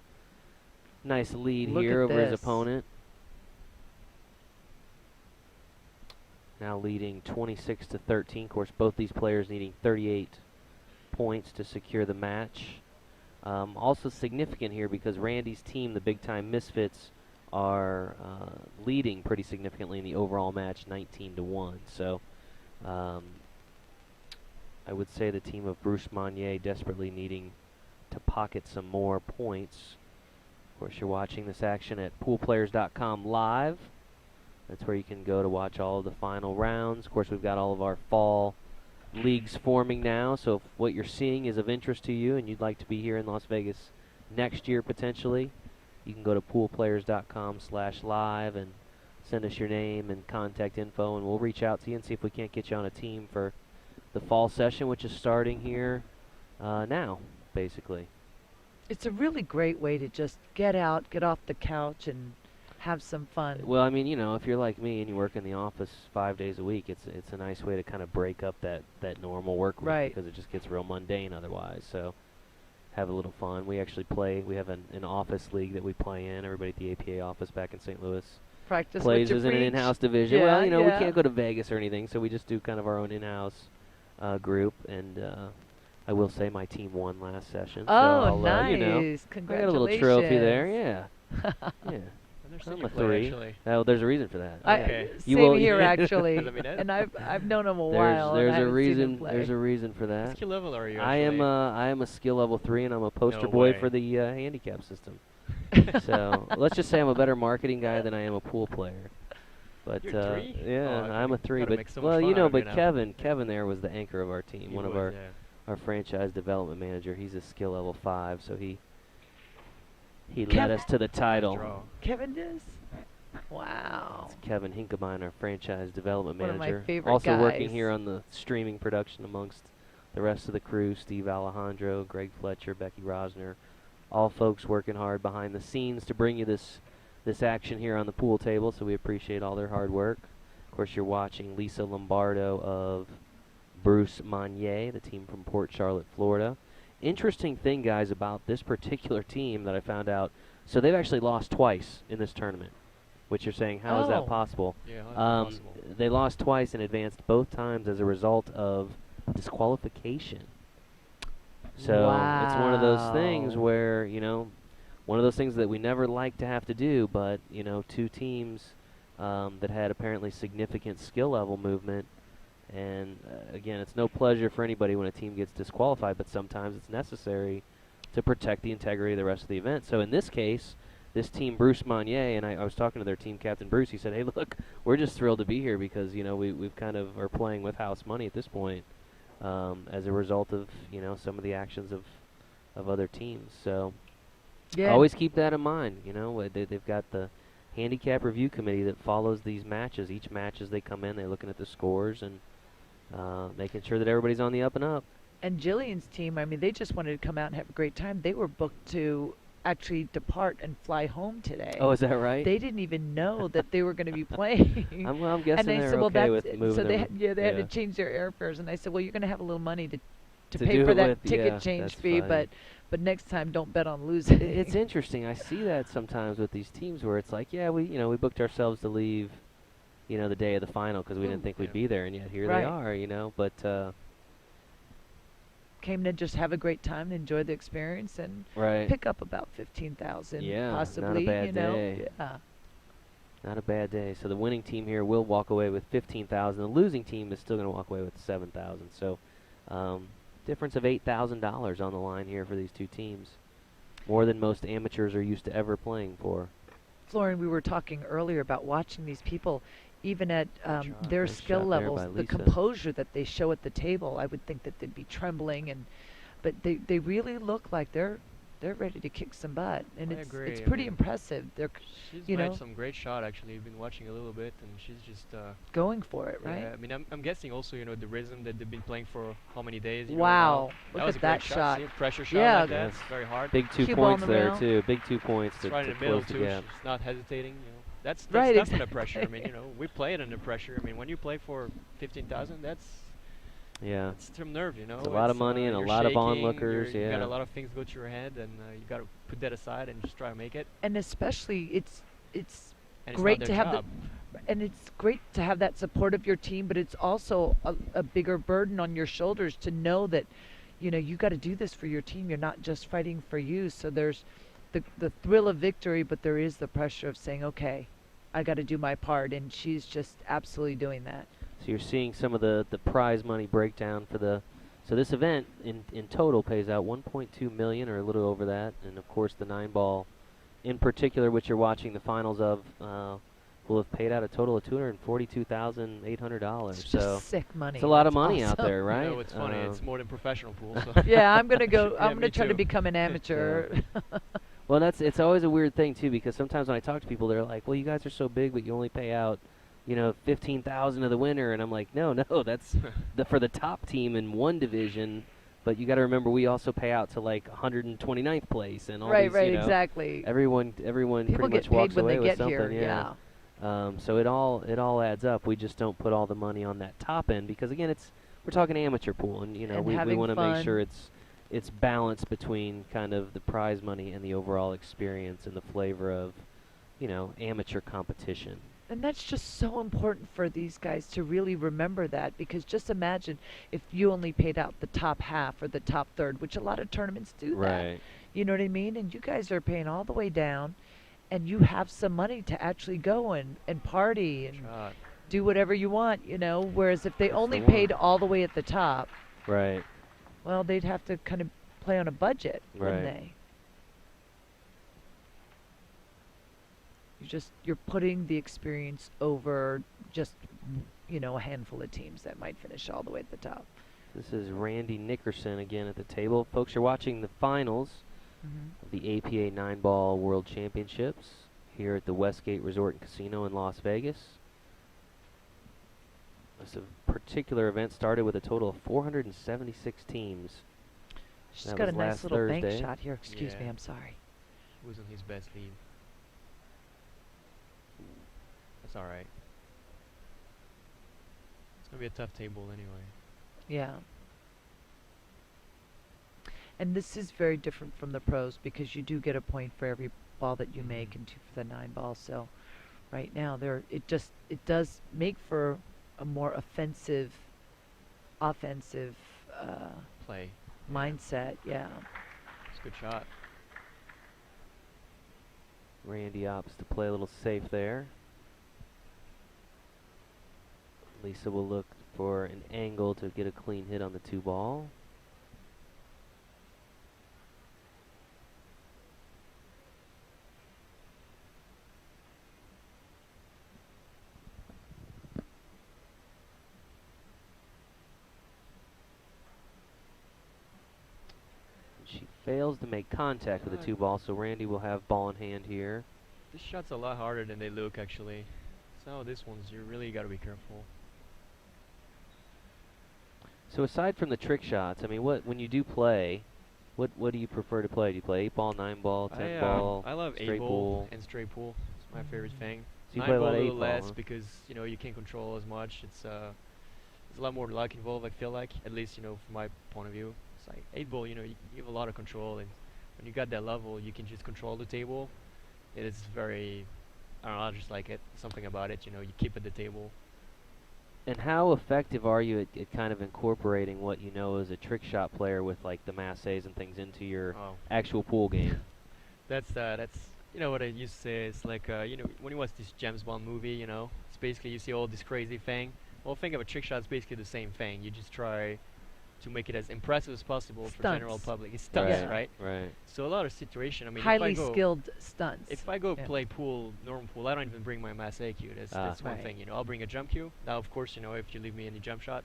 Speaker 1: nice lead
Speaker 2: Look
Speaker 1: here
Speaker 2: at
Speaker 1: over his
Speaker 2: this.
Speaker 1: opponent. now leading 26-13. Of course, both these players needing 38 points to secure the match. Also significant here because Randy's team, the Big Time Misfits, are leading pretty significantly in the overall match, 19-1. So I would say the team of Bruce Monnier desperately needing to pocket some more points. Of course, you're watching this action at poolplayers.com live. That's where you can go to watch all of the final rounds. Of course, we've got all of our fall leagues forming now, so if what you're seeing is of interest to you and you'd like to be here in Las Vegas next year potentially, you can go to poolplayers.com/live and send us your name and contact info, and we'll reach out to you and see if we can't get you on a team for the fall session, which is starting here now, basically.
Speaker 2: It's a really great way to just get out, get off the couch, and have some fun.
Speaker 1: Well, I mean, you know, if you're like me and you work in the office 5 days a week, it's a nice way to kind of break up that normal work week,
Speaker 2: Right.
Speaker 1: because it just gets real mundane otherwise. So have a little fun. We actually play. We have an office league that we play in. Everybody at the APA office back in St. Louis
Speaker 2: Practice
Speaker 1: plays
Speaker 2: what you
Speaker 1: as in an
Speaker 2: preach.
Speaker 1: in-house division.
Speaker 2: Yeah,
Speaker 1: Well, you know, we
Speaker 2: yeah.
Speaker 1: can't go to Vegas or anything, so we just do kind of our own in-house group. And I will say my team won last session.
Speaker 2: Oh,
Speaker 1: so I'll,
Speaker 2: nice!
Speaker 1: you know, I
Speaker 2: Congratulations.
Speaker 1: got a little trophy there. Yeah. Yeah.
Speaker 3: I've never seen
Speaker 1: I'm
Speaker 3: you
Speaker 1: a
Speaker 3: play,
Speaker 1: 3.
Speaker 3: actually.
Speaker 1: Oh, there's a reason for that.
Speaker 3: Okay.
Speaker 1: You
Speaker 2: Same
Speaker 1: will-
Speaker 2: here, actually.
Speaker 3: Let me know.
Speaker 2: And I've known him a while. and
Speaker 1: There's
Speaker 2: I
Speaker 1: a
Speaker 2: haven't seen him
Speaker 1: reason.
Speaker 2: play.
Speaker 1: There's a reason for
Speaker 3: What
Speaker 1: that.
Speaker 3: skill level are you?
Speaker 1: I am
Speaker 3: actually?
Speaker 1: a skill level 3, and I'm a poster
Speaker 3: No
Speaker 1: boy
Speaker 3: way.
Speaker 1: for the handicap system. So let's just say I'm a better marketing guy than I am a pool player. But
Speaker 3: You're 3?
Speaker 1: yeah,
Speaker 3: Oh,
Speaker 1: I'm a
Speaker 3: okay.
Speaker 1: 3.
Speaker 3: Gotta
Speaker 1: But
Speaker 3: make so much
Speaker 1: well,
Speaker 3: fun
Speaker 1: you
Speaker 3: out
Speaker 1: know,
Speaker 3: of you
Speaker 1: but
Speaker 3: now.
Speaker 1: Kevin there was the anchor of our team.
Speaker 3: He
Speaker 1: One of
Speaker 3: was,
Speaker 1: our franchise development manager. He's a skill level 5, so he led
Speaker 2: Kev-
Speaker 1: us to the title.
Speaker 3: Draw.
Speaker 2: Kevin does? Wow.
Speaker 1: It's Kevin Hinkebine, our franchise development
Speaker 2: One of my
Speaker 1: manager.
Speaker 2: favorite
Speaker 1: Also working
Speaker 2: guys.
Speaker 1: here on the streaming production amongst the rest of the crew, Steve Alejandro, Greg Fletcher, Becky Rosner, all folks working hard behind the scenes to bring you this action here on the pool table, so we appreciate all their hard work. Of course, you're watching Lisa Lombardo of Bruce Monnier, the team from Port Charlotte, Florida. Interesting thing, guys, about this particular team that I found out, so they've actually lost twice in this tournament, which you're saying, how is that
Speaker 2: Oh.
Speaker 1: possible?
Speaker 3: Yeah, that's possible.
Speaker 1: They lost twice and advanced both times as a result of disqualification. So it's one of those things
Speaker 2: Wow.
Speaker 1: where, you know, one of those things that we never like to have to do, but, you know, two teams that had apparently significant skill level movement. And again, it's no pleasure for anybody when a team gets disqualified, but sometimes it's necessary to protect the integrity of the rest of the event. So in this case, this team, Bruce Monnier, and I was talking to their team captain, Bruce. He said, hey, look, we're just thrilled to be here because, you know, we've kind of are playing with house money at this point as a result of, you know, some of the actions of other teams. So
Speaker 2: Yeah.
Speaker 1: always keep that in mind. You know, they've got the handicap review committee that follows these matches. Each match as they come in, they're looking at the scores and making sure that everybody's on the up and up.
Speaker 2: And Jillian's team, I mean, they just wanted to come out and have a great time. They were booked to actually depart and fly home today.
Speaker 1: Oh, is that right?
Speaker 2: They didn't even know that they were going to be playing.
Speaker 1: I'm guessing
Speaker 2: and I
Speaker 1: they're
Speaker 2: said, well,
Speaker 1: okay
Speaker 2: that's
Speaker 1: with
Speaker 2: it.
Speaker 1: moving
Speaker 2: So they
Speaker 1: them.
Speaker 2: they had to change their airfares, and I said, well, you're going to have a little money to
Speaker 1: To
Speaker 2: pay
Speaker 1: do
Speaker 2: for
Speaker 1: it
Speaker 2: that
Speaker 1: with,
Speaker 2: ticket
Speaker 1: yeah,
Speaker 2: change
Speaker 1: that's
Speaker 2: fee,
Speaker 1: funny.
Speaker 2: but next time don't bet on losing.
Speaker 1: It's interesting. I see that sometimes with these teams where it's like, yeah, we booked ourselves to leave, you know, the day of the final because we didn't think we'd
Speaker 3: Yeah.
Speaker 1: be there, and yet here they
Speaker 2: Right.
Speaker 1: are, you know. But
Speaker 2: Came to just have a great time and enjoy the experience and
Speaker 1: right,
Speaker 2: pick up about 15,000
Speaker 1: Yeah, not a
Speaker 2: possibly,
Speaker 1: bad
Speaker 2: you know.
Speaker 1: day.
Speaker 2: Yeah.
Speaker 1: not a bad day. So the winning team here will walk away with 15,000. The losing team is still going to walk away with 7,000. So difference of $8,000 on the line here for these two teams, more than most amateurs are used to ever playing for.
Speaker 2: Florian, we were talking earlier about watching these people, even at
Speaker 3: shot.
Speaker 2: their
Speaker 1: Nice
Speaker 2: skill
Speaker 1: shot there
Speaker 2: levels,
Speaker 1: by
Speaker 2: the
Speaker 1: Lisa.
Speaker 2: composure that they show at the table. I would think that they'd be trembling, but they really look like they're ready to kick some butt, and
Speaker 3: I
Speaker 2: it's
Speaker 3: agree, I
Speaker 2: pretty
Speaker 3: mean,
Speaker 2: impressive. They're
Speaker 3: She's
Speaker 2: you
Speaker 3: made
Speaker 2: know.
Speaker 3: some great shot actually. I've been watching a little bit, and she's just
Speaker 2: going for it, right?
Speaker 3: yeah, I mean, I'm guessing also, you know, the rhythm that they've been playing for how many days. You know,
Speaker 2: Wow,
Speaker 3: now.
Speaker 2: look
Speaker 3: That was
Speaker 2: at
Speaker 3: a great
Speaker 2: that shot.
Speaker 3: See, pressure shot
Speaker 2: Yeah.
Speaker 3: like that.
Speaker 1: Yes.
Speaker 3: It's very hard.
Speaker 1: Big 2
Speaker 2: Cue ball in
Speaker 1: points
Speaker 2: the
Speaker 1: there
Speaker 2: rail.
Speaker 1: too. Big 2 points
Speaker 3: It's
Speaker 1: to,
Speaker 3: right
Speaker 1: to
Speaker 3: in the middle
Speaker 1: close the
Speaker 3: too.
Speaker 1: gap.
Speaker 3: She's not hesitating. You know, that's
Speaker 2: Right,
Speaker 3: tough under pressure. I
Speaker 2: exactly.
Speaker 3: mean, you know, we played under pressure. I mean, when you play for 15,000, that's
Speaker 1: Yeah.
Speaker 3: some nerve. You know,
Speaker 1: It's a lot of money and a
Speaker 3: you're
Speaker 1: lot of
Speaker 3: shaking,
Speaker 1: onlookers,
Speaker 3: You got
Speaker 1: yeah.
Speaker 3: a lot of things go to your head, and you got to put that aside and just try to make it.
Speaker 2: And especially it's
Speaker 3: and it's not
Speaker 2: great
Speaker 3: their
Speaker 2: to have
Speaker 3: job.
Speaker 2: and it's great to have that support of your team, but it's also a bigger burden on your shoulders to know that, you got to do this for your team. You're not just fighting for you. So there's the thrill of victory, but there is the pressure of saying, okay, I got to do my part, and she's just absolutely doing that.
Speaker 1: So you're seeing some of the prize money breakdown for the. So this event in total pays out 1.2 million or a little over that, and of course the 9-ball, in particular, which you're watching the finals of, will have paid out a total of $242,800.
Speaker 2: It's
Speaker 1: So
Speaker 2: just sick money.
Speaker 1: it's a lot of
Speaker 2: That's
Speaker 1: money out
Speaker 2: awesome.
Speaker 1: there, right?
Speaker 3: You know, it's funny. It's more than professional pool. So
Speaker 2: Yeah, I'm gonna go.
Speaker 3: Yeah,
Speaker 2: I'm gonna
Speaker 3: me
Speaker 2: try to
Speaker 3: too.
Speaker 2: become an amateur.
Speaker 1: Well, it's always a weird thing too, because sometimes when I talk to people, they're like, "Well, you guys are so big, but you only pay out, 15,000 of the winner," and I'm like, "No, that's for the top team in one division." But you got to remember, we also pay out to like 129th place and all
Speaker 2: Right,
Speaker 1: these.
Speaker 2: right, exactly.
Speaker 1: Everyone
Speaker 2: People
Speaker 1: pretty
Speaker 2: get
Speaker 1: much
Speaker 2: paid
Speaker 1: walks
Speaker 2: when
Speaker 1: away
Speaker 2: they
Speaker 1: with
Speaker 2: get
Speaker 1: something.
Speaker 2: here. Yeah.
Speaker 1: So it all adds up. We just don't put all the money on that top end because again, we're talking amateur pool, and
Speaker 2: And
Speaker 1: we
Speaker 2: having
Speaker 1: want to make
Speaker 2: fun.
Speaker 1: sure it's balanced between kind of the prize money and the overall experience and the flavor of amateur competition.
Speaker 2: And that's just so important for these guys to really remember that, because just imagine if you only paid out the top half or the top third, which a lot of tournaments do that.
Speaker 1: Right.
Speaker 2: You know what I mean? And you guys are paying all the way down, and you have some money to actually go and party and
Speaker 3: Shot.
Speaker 2: do whatever you want, Whereas if they
Speaker 1: That's the
Speaker 2: only
Speaker 1: one.
Speaker 2: paid all the way at the top,
Speaker 1: Right.
Speaker 2: well, they'd have to kind of play on a budget, wouldn't
Speaker 1: Right.
Speaker 2: they? You're putting the experience over just a handful of teams that might finish all the way at the top.
Speaker 1: This is Randy Nickerson again at the table. Folks, you're watching the finals
Speaker 2: Mm-hmm.
Speaker 1: of the APA 9-ball World Championships here at the Westgate Resort and Casino in Las Vegas. This particular event started with a total of 476 teams.
Speaker 2: She's
Speaker 1: That
Speaker 2: got a
Speaker 1: was
Speaker 2: nice
Speaker 1: last
Speaker 2: little
Speaker 1: Thursday.
Speaker 2: bank shot here. Excuse me,
Speaker 3: Yeah.
Speaker 2: I'm sorry.
Speaker 3: He was on his best lead. That's all right. It's gonna be a tough table anyway.
Speaker 2: Yeah. And this is very different from the pros because you do get a point for every ball that you make and 2 for the 9-ball. So right now it does make for a more offensive
Speaker 3: Play.
Speaker 2: mindset. Yeah.
Speaker 3: It's a good shot.
Speaker 1: Randy opts to play a little safe there. Lisa will look for an angle to get a clean hit on the 2-ball. She fails to make contact with the 2-ball, so Randy will have ball in hand here.
Speaker 3: This shot's a lot harder than they look actually. So this one's you really gotta be careful.
Speaker 1: So aside from the trick shots, I mean, when you do play, what do you prefer to play? Do you play 8-ball, 9-ball, 10-ball?
Speaker 3: I love
Speaker 1: straight
Speaker 3: 8-ball
Speaker 1: pool?
Speaker 3: and straight pool. It's my favorite thing.
Speaker 1: So you play a
Speaker 3: 9-ball
Speaker 1: lot
Speaker 3: a
Speaker 1: of
Speaker 3: little
Speaker 1: 8-ball,
Speaker 3: less
Speaker 1: huh?
Speaker 3: because you can't control as much. It's there's a lot more luck involved. I feel like, at least from my point of view. It's like 8-ball. You have a lot of control, and when you got that level, you can just control the table. It is very, I don't know, I just like it. Something about it. You keep at the table.
Speaker 1: And how effective are you at kind of incorporating what you know as a trick shot player with like the masses and things into your
Speaker 3: Oh.
Speaker 1: actual pool game?
Speaker 3: That's what I used to say. It's like when you watch this James Bond movie, it's basically you see all this crazy thing. Well, think of a trick shot. It's basically the same thing. You just try to make it as impressive as possible for general
Speaker 2: Stunts.
Speaker 3: public. It's stunts,
Speaker 2: Yeah.
Speaker 3: right?
Speaker 1: Right.
Speaker 3: So a lot of situation. I mean,
Speaker 2: Highly
Speaker 3: if I go,
Speaker 2: skilled stunts.
Speaker 3: If I go
Speaker 2: Yeah.
Speaker 3: play pool, normal pool, I don't even bring my mass AQ. That's one
Speaker 2: Right.
Speaker 3: thing. I'll bring a jump cue. Now, of course, if you leave me any jump shot,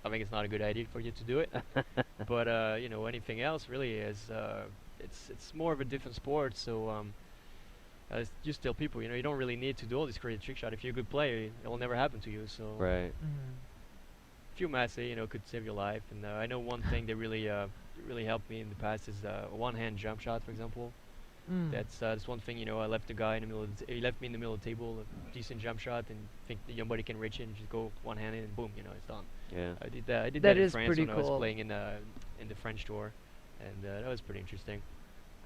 Speaker 3: I think it's not a good idea for you to do it. But anything else really is. It's more of a different sport. So I just tell people, you don't really need to do all this crazy trick shot. If you're a good player, it will never happen to you. So
Speaker 1: Right.
Speaker 3: few masse, could save your life. And I know one thing that really helped me in the past is a one-hand jump shot, for example. That's one thing. I left the guy in the middle. He left me in the middle of the table, a decent jump shot, and think that nobody can reach it, and just go one-handed, and boom, it's done.
Speaker 1: Yeah.
Speaker 3: I did that. I did
Speaker 2: That
Speaker 3: that in
Speaker 2: is
Speaker 3: France
Speaker 2: pretty
Speaker 3: when I was
Speaker 2: cool.
Speaker 3: playing in the French tour, and that was pretty interesting.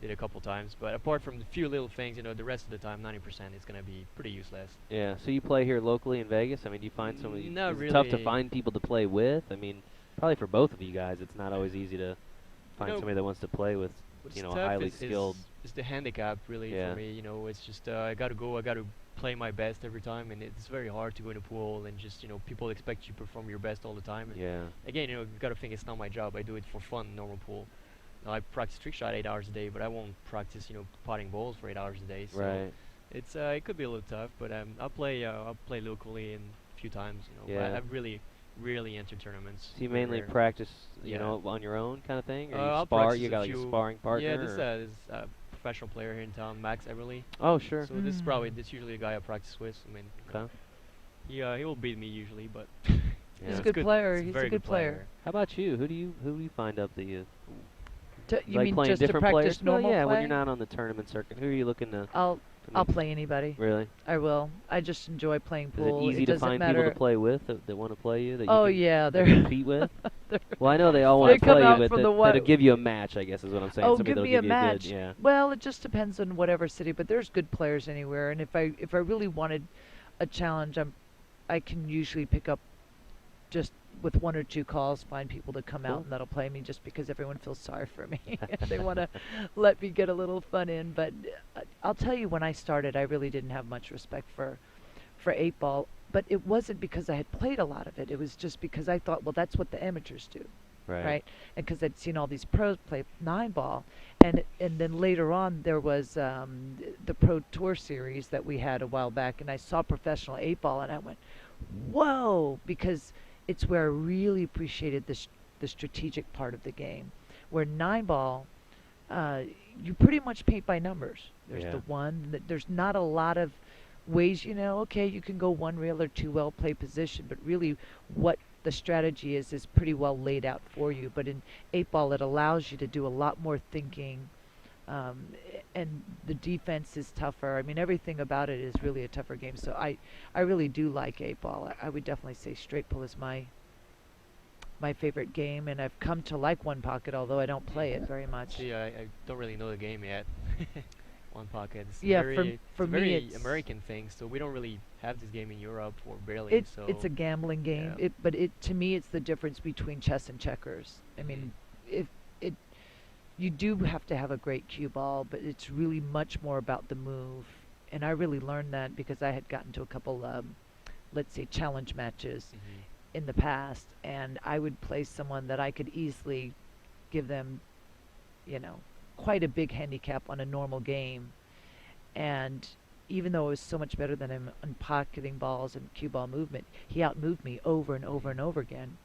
Speaker 3: did a couple times. But apart from the few little things, the rest of the time, 90% is gonna be pretty useless.
Speaker 1: Yeah. So you play here locally in Vegas? I mean, do you find somebody?
Speaker 3: Not
Speaker 1: Is it tough to
Speaker 3: really.
Speaker 1: find people to play with? I mean, probably for both of you guys, it's not always easy to find
Speaker 3: know,
Speaker 1: somebody that wants to play with,
Speaker 3: what's
Speaker 1: a
Speaker 3: tough
Speaker 1: highly skilled.
Speaker 3: is the handicap really
Speaker 1: Yeah.
Speaker 3: for me. It's just I gotta go. I gotta play my best every time, and it's very hard to go in a pool and just people expect you to perform your best all the time. And
Speaker 1: Yeah.
Speaker 3: again, you gotta think it's not my job. I do it for fun, normal pool. I practice trick shot 8 hours a day, but I won't practice potting balls for 8 hours a day. So
Speaker 1: Right.
Speaker 3: it's it could be a little tough, but I'll play locally and a few times.
Speaker 1: Yeah.
Speaker 3: I've really entered tournaments.
Speaker 1: So you
Speaker 3: very
Speaker 1: mainly
Speaker 3: rare.
Speaker 1: practice,
Speaker 3: Yeah.
Speaker 1: on your own kind of thing, or you
Speaker 3: I'll
Speaker 1: spar?
Speaker 3: practice
Speaker 1: You
Speaker 3: a
Speaker 1: got like a
Speaker 3: few.
Speaker 1: sparring partner?
Speaker 3: Yeah, this
Speaker 1: or-
Speaker 3: this a professional player here in town, Max Everly.
Speaker 1: Oh, sure.
Speaker 3: So this usually a guy I practice with. I mean,
Speaker 1: Okay.
Speaker 3: he will beat me usually, but
Speaker 1: Yeah.
Speaker 2: He's a
Speaker 3: it's
Speaker 2: good player.
Speaker 3: It's
Speaker 2: He's
Speaker 3: very
Speaker 2: a good player.
Speaker 1: How about you? Who do you find up that you
Speaker 2: You
Speaker 1: like
Speaker 2: mean
Speaker 1: playing
Speaker 2: just to
Speaker 1: different
Speaker 2: practice
Speaker 1: players?
Speaker 2: normal
Speaker 1: yeah, when
Speaker 2: play?
Speaker 1: you're not on the tournament circuit, who are you looking to?
Speaker 2: I'll
Speaker 1: make-
Speaker 2: play anybody.
Speaker 1: Really?
Speaker 2: I will. I just enjoy playing
Speaker 1: Is
Speaker 2: pool.
Speaker 1: it easy to
Speaker 2: doesn't
Speaker 1: find
Speaker 2: matter.
Speaker 1: people to play with that want to play you? That you
Speaker 2: Oh
Speaker 1: can
Speaker 2: yeah,
Speaker 1: that you
Speaker 2: they're
Speaker 1: compete with?
Speaker 2: they're-
Speaker 1: Well, I know they all
Speaker 2: They
Speaker 1: want to
Speaker 2: come
Speaker 1: play you,
Speaker 2: out
Speaker 1: but
Speaker 2: from the
Speaker 1: that'll
Speaker 2: wa-
Speaker 1: give you a match, I guess is what I'm saying.
Speaker 2: Oh,
Speaker 1: Somebody
Speaker 2: give
Speaker 1: that'll
Speaker 2: me a
Speaker 1: give you a good,
Speaker 2: match.
Speaker 1: yeah.
Speaker 2: Well, it just depends on whatever city, but there's good players anywhere. And if I really wanted a challenge, I can usually pick up just with one or two calls, find people to come
Speaker 1: Cool.
Speaker 2: out and that'll play me just because everyone feels sorry for me. They want to let me get a little fun in. But I'll tell you, when I started, I really didn't have much respect for 8-ball. But it wasn't because I had played a lot of it. It was just because I thought, well, that's what the amateurs do. Right, and because I'd seen all these pros play 9-ball, and then later on there was the Pro Tour series that we had a while back, and I saw professional 8-ball, and I went, whoa, because it's where I really appreciated the strategic part of the game, where 9-ball, you pretty much paint by numbers. There's
Speaker 1: Yeah.
Speaker 2: the one, there's not a lot of ways, okay, you can go one rail or two well play position, but really what the strategy is pretty well laid out for you. But in 8-ball, it allows you to do a lot more thinking, and the defense is tougher. I mean, everything about it is really a tougher game. So I really do like 8-ball. I would definitely say straight pull is my favorite game, and I've come to like One Pocket, although I don't play it very much.
Speaker 3: See, I don't really know the game yet. One pocket. It's
Speaker 2: Yeah,
Speaker 3: very,
Speaker 2: for
Speaker 3: it's a
Speaker 2: me,
Speaker 3: very
Speaker 2: it's
Speaker 3: American thing. So we don't really have this game in Europe or barely. So
Speaker 2: it's a gambling game.
Speaker 3: yeah.
Speaker 2: But to me, it's the difference between chess and checkers. I mean, if it you do have to have a great cue ball, but it's really much more about the move. And I really learned that because I had gotten to a couple, let's say, challenge matches in the past, and I would play someone that I could easily give them, quite a big handicap on a normal game. And even though I was so much better than him on pocketing balls and cue ball movement, he outmoved me over and over and over again,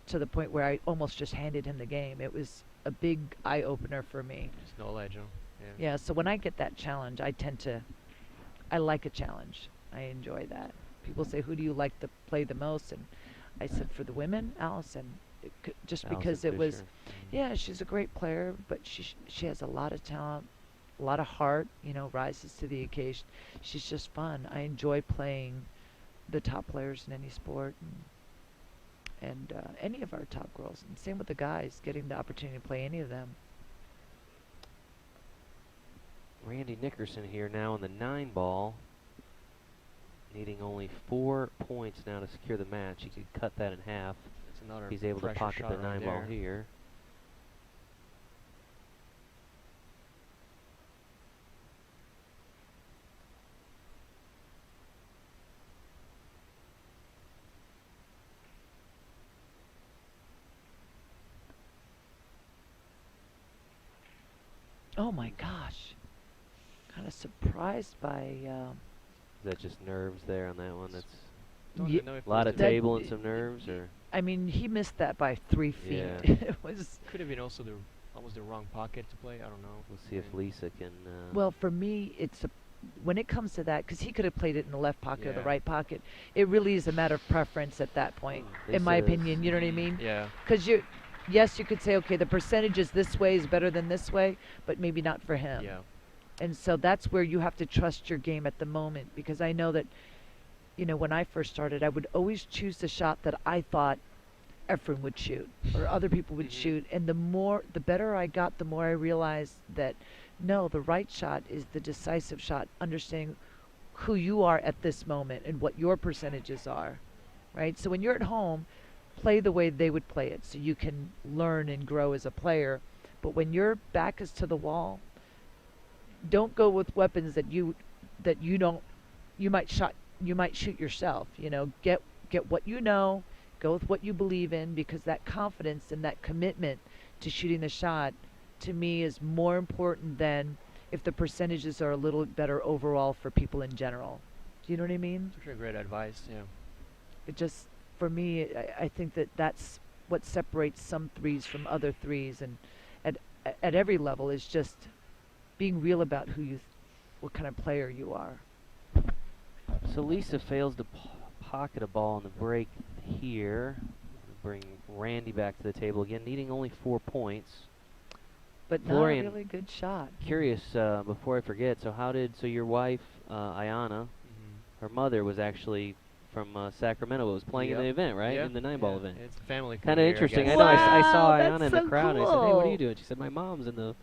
Speaker 2: to the point where I almost just handed him the game. It was a big eye-opener for me.
Speaker 3: Just knowledge, huh?
Speaker 2: Yeah, so when I get that challenge, I like a challenge. I enjoy that. People say, who do you like to play the most? And I said, for the women, Allison. Just because
Speaker 1: Allison
Speaker 2: it was,
Speaker 1: Fisher.
Speaker 2: yeah, she's a great player, but she has a lot of talent, a lot of heart, rises to the occasion. She's just fun. I enjoy playing the top players in any sport, and any of our top girls. And same with the guys, getting the opportunity to play any of them.
Speaker 1: Randy Nickerson here now on the 9-ball, needing only 4 points now to secure the match. He could cut that in half.
Speaker 3: It's another
Speaker 1: He's able to
Speaker 3: pressure
Speaker 1: pocket
Speaker 3: shot
Speaker 1: the
Speaker 3: right
Speaker 1: 9-ball
Speaker 3: there.
Speaker 1: here.
Speaker 2: Oh my gosh. Kind of surprised by
Speaker 1: Is that just nerves there on that one? That's
Speaker 3: Don't
Speaker 2: Ye-
Speaker 3: even know if
Speaker 1: a lot
Speaker 3: it
Speaker 1: of
Speaker 3: was
Speaker 2: That-
Speaker 1: table and some nerves, or
Speaker 2: I mean, he missed that by 3 feet.
Speaker 1: Yeah.
Speaker 2: It was,
Speaker 3: could have been also almost the wrong pocket to play. I don't know.
Speaker 1: we'll see if
Speaker 3: I mean,
Speaker 1: Lisa can.
Speaker 2: well, for me, when it comes to that, because he could have played it in the left pocket or the
Speaker 3: Yeah.
Speaker 2: right pocket, it really is a matter of preference at that point, in my
Speaker 1: Lisa's-
Speaker 2: opinion. You know what I mean?
Speaker 3: Yeah.
Speaker 2: Because yes, you could say, okay, the percentage is this way is better than this way, but maybe not for him.
Speaker 3: Yeah.
Speaker 2: And so that's where you have to trust your game at the moment, because I know that, when I first started, I would always choose the shot that I thought Efren would shoot or other people would shoot, and the better I got, the more I realized that no, the right shot is the decisive shot, understanding who you are at this moment and what your percentages are, right? So when you're at home, play the way they would play it so you can learn and grow as a player. But when your back is to the wall, don't go with weapons that you don't you might shoot yourself. Get what you know, go with what you believe in, because that confidence and that commitment to shooting the shot to me is more important than if the percentages are a little better overall for people in general. Do you know what I mean?
Speaker 3: That's actually great advice. Yeah.
Speaker 2: It just, for me, I think that that's what separates some threes from other threes, and at at every level is just being real about what kind of player you are.
Speaker 1: So Lisa fails to pocket a ball on the break here. Bring Randy back to the table again, needing only 4 points.
Speaker 2: But
Speaker 1: Florian,
Speaker 2: not a really good shot.
Speaker 1: Curious, before I forget, so your wife, Ayana, her mother was actually from Sacramento, but was playing in the event, right?
Speaker 3: Yep.
Speaker 1: In the 9-ball event.
Speaker 3: It's a family thing.
Speaker 1: Kind of
Speaker 3: here, I
Speaker 1: interesting.
Speaker 3: guess.
Speaker 1: I know. I saw
Speaker 2: Wow,
Speaker 1: Ayana
Speaker 2: that's
Speaker 1: in the
Speaker 2: so
Speaker 1: crowd. And I said, "Hey, what are you
Speaker 2: cool.
Speaker 1: doing?" She said, "My mom's in the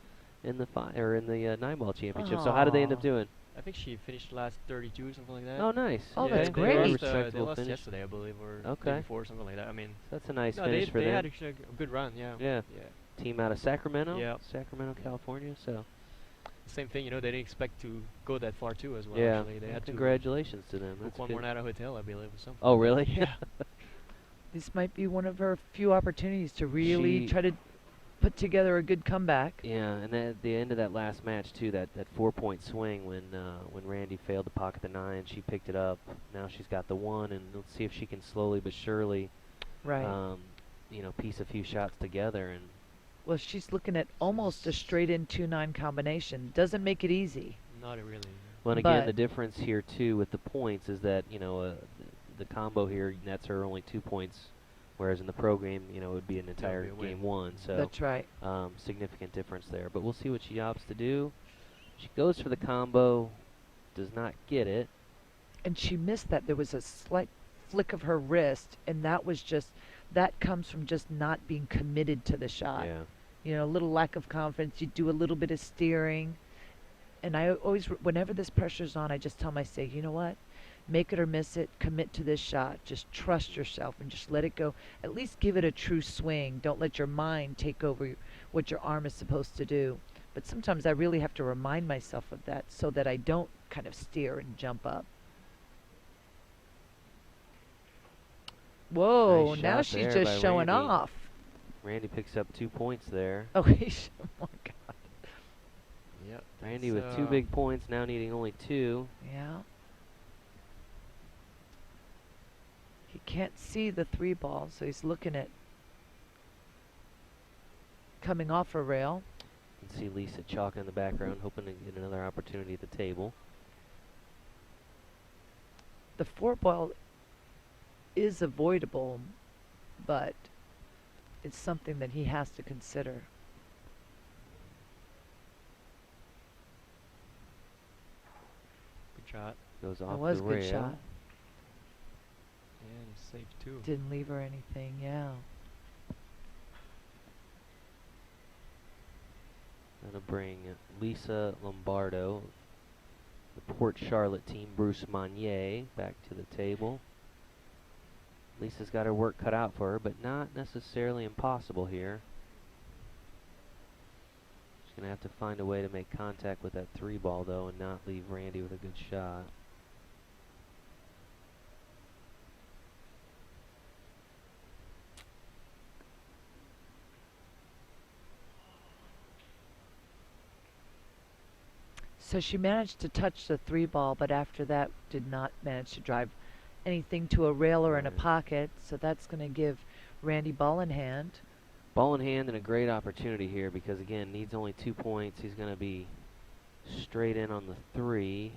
Speaker 1: 9-ball championship." So how did they end up
Speaker 2: Aw.
Speaker 1: doing?
Speaker 3: I think she finished last 32 or something like that.
Speaker 1: Oh, nice.
Speaker 2: Oh,
Speaker 3: Yeah,
Speaker 2: that's
Speaker 3: they
Speaker 2: great.
Speaker 3: Lost,
Speaker 1: Respectable
Speaker 3: they lost
Speaker 1: finish.
Speaker 3: yesterday, I believe, or
Speaker 1: Okay.
Speaker 3: day before, something like that. I mean,
Speaker 1: That's a nice
Speaker 3: no,
Speaker 1: finish for
Speaker 3: they
Speaker 1: them.
Speaker 3: had actually a good run. Yeah.
Speaker 1: Yeah.
Speaker 3: Yeah.
Speaker 1: Team out of Sacramento.
Speaker 3: Yeah.
Speaker 1: Sacramento, California. So
Speaker 3: Same thing. They didn't expect to go that far too, as well.
Speaker 1: yeah.
Speaker 3: Actually, they had to
Speaker 1: Congratulations to them.
Speaker 3: book
Speaker 1: That's
Speaker 3: one
Speaker 1: good.
Speaker 3: more night at a hotel, I believe, or something.
Speaker 1: Oh,
Speaker 3: like that.
Speaker 1: really?
Speaker 3: Yeah.
Speaker 2: This might be one of her few opportunities to really
Speaker 1: She-
Speaker 2: try to put together a good comeback.
Speaker 1: Yeah, and then at the end of that last match too, that 4-point swing when Randy failed to pocket the 9, she picked it up. Now she's got the 1, and let's see if she can slowly but surely,
Speaker 2: Right.
Speaker 1: piece a few shots together. And
Speaker 2: Well, she's looking at almost a straight in 2-9 combination. Doesn't make it easy.
Speaker 3: Not really.
Speaker 1: well, and again,
Speaker 2: But-
Speaker 1: the difference here too with the points is that the combo here nets her only 2 points, whereas in the pro game, it would be an entire
Speaker 3: be a win.
Speaker 1: game 1. So
Speaker 2: That's right.
Speaker 1: significant difference there. But we'll see what she opts to do. She goes for the combo, does not get it.
Speaker 2: And she missed that. There was a slight flick of her wrist, and that comes from just not being committed to the shot.
Speaker 1: Yeah.
Speaker 2: A little lack of confidence. You do a little bit of steering. And I always, whenever this pressure's on, I just tell myself, you know what? Make it or miss it. Commit to this shot. Just trust yourself and just let it go. At least give it a true swing. Don't let your mind take over what your arm is supposed to do. But sometimes I really have to remind myself of that so that I don't kind of steer and jump up. Whoa,
Speaker 1: Nice
Speaker 2: now
Speaker 1: shot
Speaker 2: she's
Speaker 1: there by
Speaker 2: just showing
Speaker 1: Randy.
Speaker 2: off.
Speaker 1: Randy picks up 2 points there.
Speaker 2: Oh, oh my God.
Speaker 3: Yep.
Speaker 1: Randy with 2 big points, now needing only 2.
Speaker 2: Yeah. He can't see the 3 ball, so he's looking at coming off a rail.
Speaker 1: You can see Lisa chalk in the background, hoping to get another opportunity at the table.
Speaker 2: The 4 ball is avoidable, but it's something that he has to consider.
Speaker 3: Good shot.
Speaker 1: Goes
Speaker 2: That
Speaker 1: off
Speaker 2: was
Speaker 1: the
Speaker 2: a good
Speaker 1: rail.
Speaker 2: shot.
Speaker 3: And he's safe too.
Speaker 2: Didn't leave her anything, yeah.
Speaker 1: Gonna bring Lisa Lombardo, the Port Charlotte team, Bruce Monnier, back to the table. Lisa's got her work cut out for her, but not necessarily impossible here. She's gonna have to find a way to make contact with that 3 ball though, and not leave Randy with a good shot.
Speaker 2: So she managed to touch the 3 ball, but after that did not manage to drive anything to a rail or in a
Speaker 1: Right.
Speaker 2: pocket. So that's going to give Randy ball in hand.
Speaker 1: Ball in hand and a great opportunity here because again needs only 2 points. He's gonna be straight in on the 3.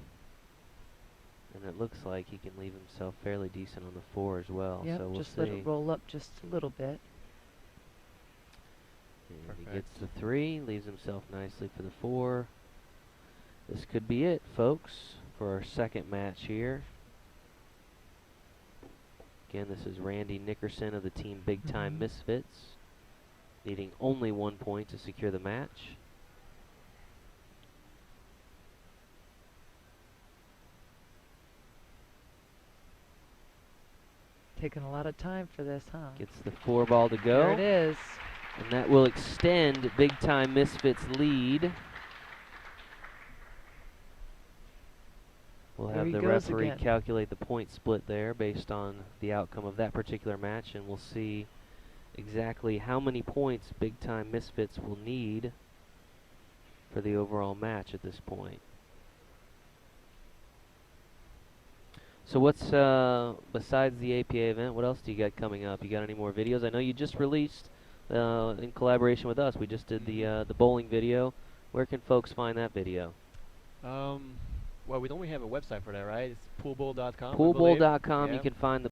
Speaker 1: And it looks like he can leave himself fairly decent on the 4 as well.
Speaker 2: Yep,
Speaker 1: So we'll
Speaker 2: just
Speaker 1: see.
Speaker 2: let it roll up just a little bit.
Speaker 1: And he
Speaker 3: Perfect.
Speaker 1: gets the 3, leaves himself nicely for the 4. This could be it, folks, for our second match here. Again, this is Randy Nickerson of the team Big Time
Speaker 2: Mhm.
Speaker 1: Misfits, needing only 1 point to secure the match.
Speaker 2: Taking a lot of time for this, huh?
Speaker 1: Gets the 4 ball to
Speaker 2: There it
Speaker 1: go,
Speaker 2: is.
Speaker 1: and that will extend Big Time Misfits' lead. We'll
Speaker 2: Here
Speaker 1: have
Speaker 2: he
Speaker 1: the
Speaker 2: goes
Speaker 1: referee
Speaker 2: again.
Speaker 1: calculate the point split there based on the outcome of that particular match, and we'll see exactly how many points Big Time Misfits will need for the overall match at this point. So what's, besides the APA event, what else do you got coming up? You got any more videos? I know you just released, in collaboration with us, we just did the bowling video. Where can folks find that video?
Speaker 3: Well, we don't really have a website for that, right? It's poolbowl.com, I believe.
Speaker 1: Poolbowl.com, you
Speaker 3: Yeah.
Speaker 1: can find the